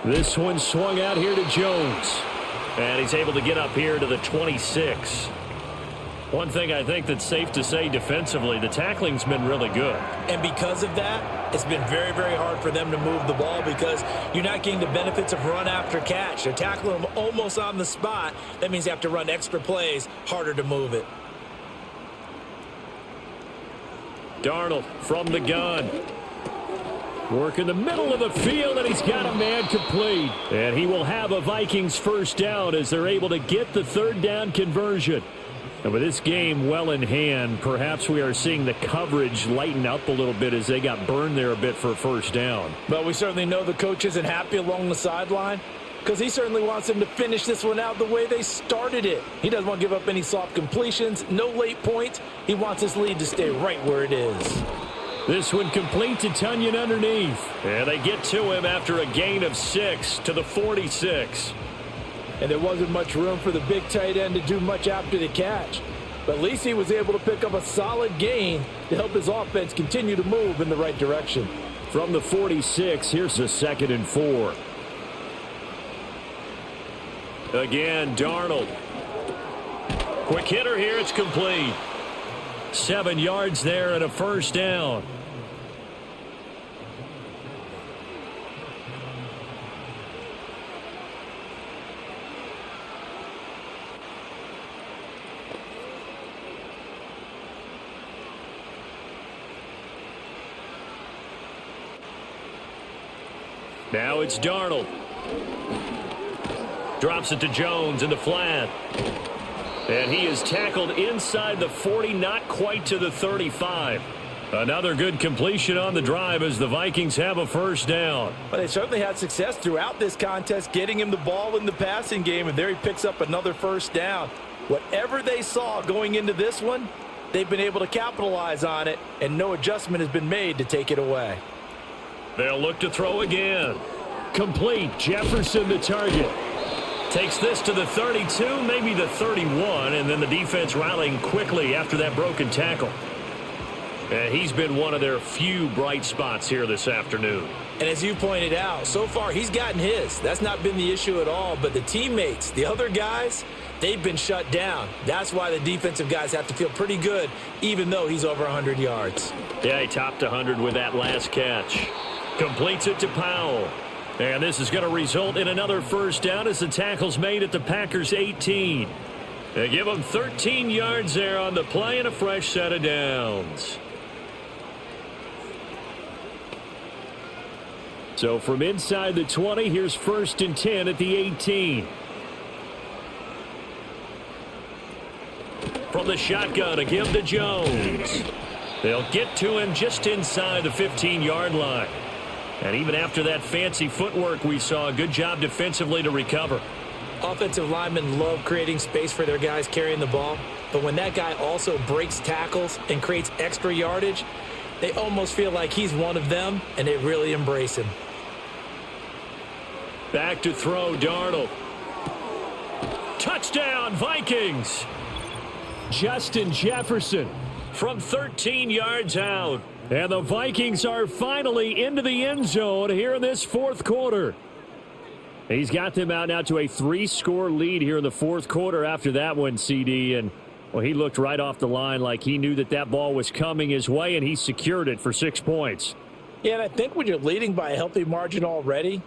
This one swung out here to Jones. And he's able to get up here to the 26. One thing I think that's safe to say defensively, the tackling's been really good. And because of that, it's been very, very hard for them to move the ball because you're not getting the benefits of run after catch. They're tackling them almost on the spot. That means they have to run extra plays, harder to move it. Darnold from the gun. Work in the middle of the field, and he's got a man complete. And he will have a Vikings 1st down as they're able to get the 3rd down conversion. And with this game well in hand, perhaps we are seeing the coverage lighten up a little bit as they got burned there a bit for a 1st down. But we certainly know the coach isn't happy along the sideline because he certainly wants them to finish this one out the way they started it. He doesn't want to give up any soft completions, no late points. He wants this lead to stay right where it is. This one complete to Tunyon underneath. And they get to him after a gain of 6 to the 46. And there wasn't much room for the big tight end to do much after the catch. But at least he was able to pick up a solid gain to help his offense continue to move in the right direction. From the 46, here's a 2nd and 4. Again, Darnold. Quick hitter here, it's complete. 7 yards there and a 1st down. Now it's Darnold. Drops it to Jones in the flat. And he is tackled inside the 40, not quite to the 35. Another good completion on the drive as the Vikings have a 1st down. Well, they certainly had success throughout this contest getting him the ball in the passing game, and there he picks up another 1st down. Whatever they saw going into this one, they've been able to capitalize on it, and no adjustment has been made to take it away. They'll look to throw again. complete. Jefferson the target. Takes this to the 32, maybe the 31, and then the defense rallying quickly after that broken tackle. And he's been one of their few bright spots here this afternoon. And as you pointed out, so far he's gotten his. That's not been the issue at all. But the teammates, the other guys, they've been shut down. That's why the defensive guys have to feel pretty good, even though he's over 100 yards. Yeah, he topped 100 with that last catch. Completes it to Powell. And this is going to result in another first down as the tackle's made at the Packers' 18. They give them 13 yards there on the play and a fresh set of downs. So from inside the 20, here's 1st and 10 at the 18. From the shotgun, a give to Jones. They'll get to him just inside the 15-yard line. And even after that fancy footwork we saw, a good job defensively to recover. Offensive linemen love creating space for their guys carrying the ball. But when that guy also breaks tackles and creates extra yardage, they almost feel like he's one of them, and they really embrace him. Back to throw, Darnold. Touchdown, Vikings. Justin Jefferson from 13 yards out. And the Vikings are finally into the end zone here in this fourth quarter. He's got them out now to a 3-score lead here in the fourth quarter after that one, CD. And, well, he looked right off the line like he knew that that ball was coming his way, and he secured it for 6 points. Yeah, and I think when you're leading by a healthy margin already,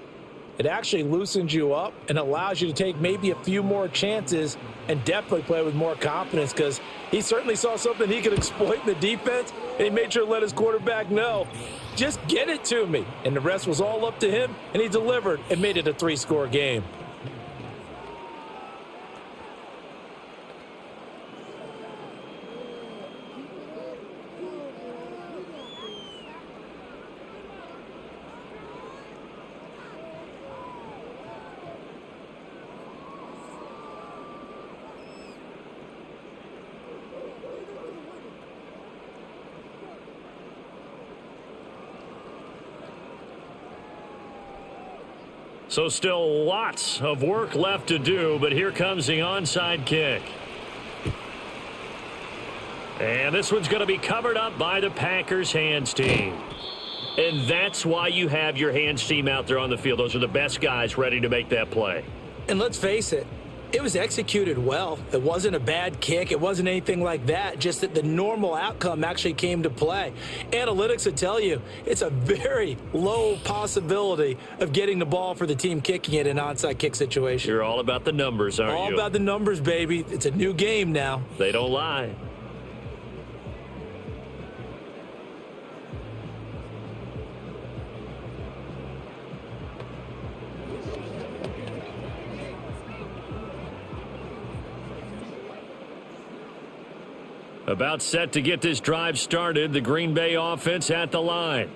it actually loosens you up and allows you to take maybe a few more chances and definitely play with more confidence, because he certainly saw something he could exploit in the defense, and he made sure to let his quarterback know, just get it to me. And the rest was all up to him, and he delivered and made it a 3-score game. So still lots of work left to do, but here comes the onside kick. And this one's going to be covered up by the Packers hands team. And that's why you have your hands team out there on the field. Those are the best guys ready to make that play. And let's face it, it was executed well. It wasn't a bad kick. It wasn't anything like that, just that the normal outcome actually came to play. Analytics would tell you it's a very low possibility of getting the ball for the team kicking it in an onside kick situation. You're all about the numbers, aren't you? All about the numbers, baby. It's a new game now. They don't lie. About set to get this drive started, the Green Bay offense at the line.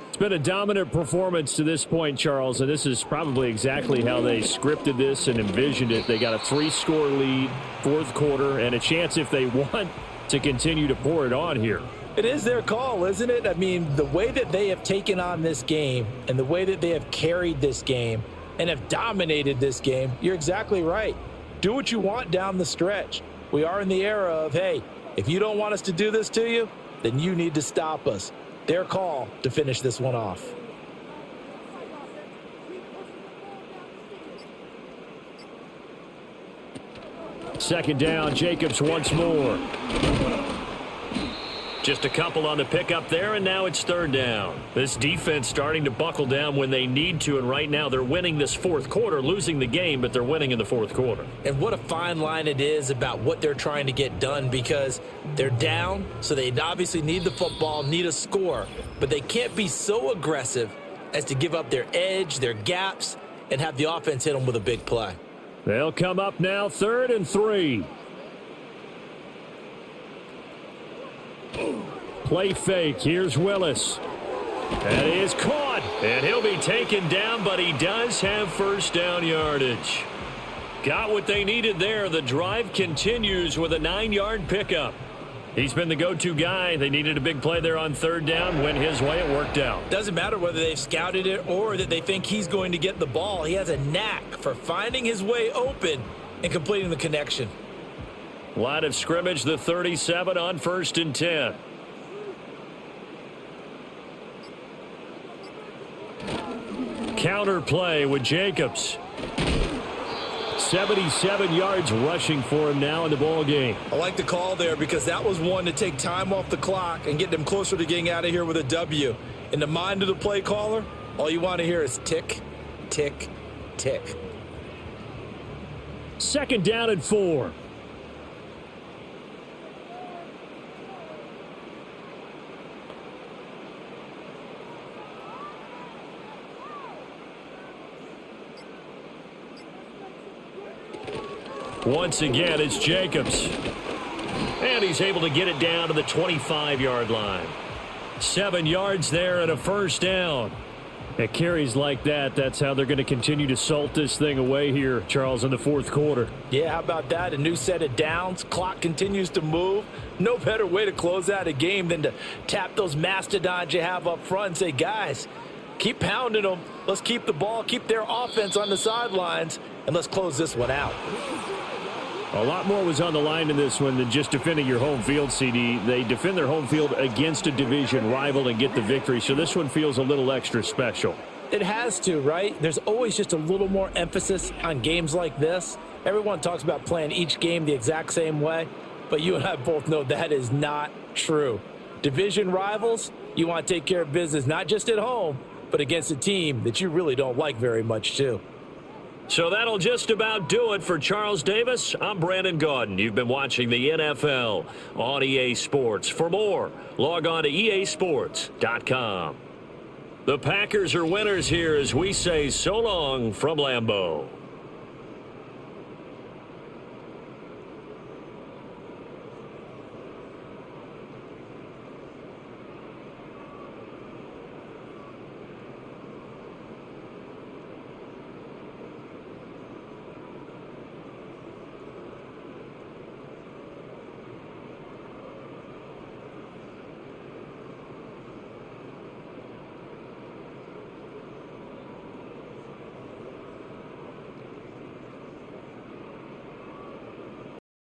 It's been a dominant performance to this point, Charles, and this is probably exactly how they scripted this and envisioned it. They got a 3-score lead, fourth quarter, and a chance, if they want, to continue to pour it on here. It is their call, isn't it? I mean, the way that they have taken on this game and the way that they have carried this game and have dominated this game, you're exactly right. Do what you want down the stretch. We are in the era of, hey, if you don't want us to do this to you, then you need to stop us. Their call to finish this one off. Second down, Jacobs once more. Just a couple on the pickup there, and now it's third down. This defense starting to buckle down when they need to, and right now they're winning this fourth quarter, losing the game, but they're winning in the fourth quarter. And what a fine line it is about what they're trying to get done, because they're down, so they obviously need the football, need a score, but they can't be so aggressive as to give up their edge, their gaps, and have the offense hit them with a big play. They'll come up now, 3rd and 3. Play fake. Here's Willis. That is caught. And he'll be taken down, but he does have first down yardage. Got what they needed there. The drive continues with a 9-yard pickup. He's been the go-to guy. They needed a big play there on third down. Went his way. It worked out. Doesn't matter whether they've scouted it or that they think he's going to get the ball. He has a knack for finding his way open and completing the connection. Line of scrimmage, the 37 on 1st and 10. Counter play with Jacobs. 77 yards rushing for him now in the ball game. I like the call there because that was one to take time off the clock and get them closer to getting out of here with a W. In the mind of the play caller, all you want to hear is tick, tick, tick. 2nd down and 4. Once again, it's Jacobs. And he's able to get it down to the 25-yard line. 7 yards there and a 1st down. At carries like that, that's how they're going to continue to salt this thing away here, Charles, in the 4th quarter. Yeah, how about that? A new set of downs. Clock continues to move. No better way to close out a game than to tap those mastodons you have up front and say, guys, keep pounding them. Let's keep the ball, keep their offense on the sidelines, and let's close this one out. A lot more was on the line in this one than just defending your home field, CD. They defend their home field against a division rival and get the victory, so this one feels a little extra special. It has to, right? There's always just a little more emphasis on games like this. Everyone talks about playing each game the exact same way, but you and I both know that is not true. Division rivals, you want to take care of business not just at home, but against a team that you really don't like very much, too. So that'll just about do it for Charles Davis. I'm Brandon Gaudin. You've been watching the NFL on EA Sports. For more, log on to easports.com. The Packers are winners here as we say so long from Lambeau.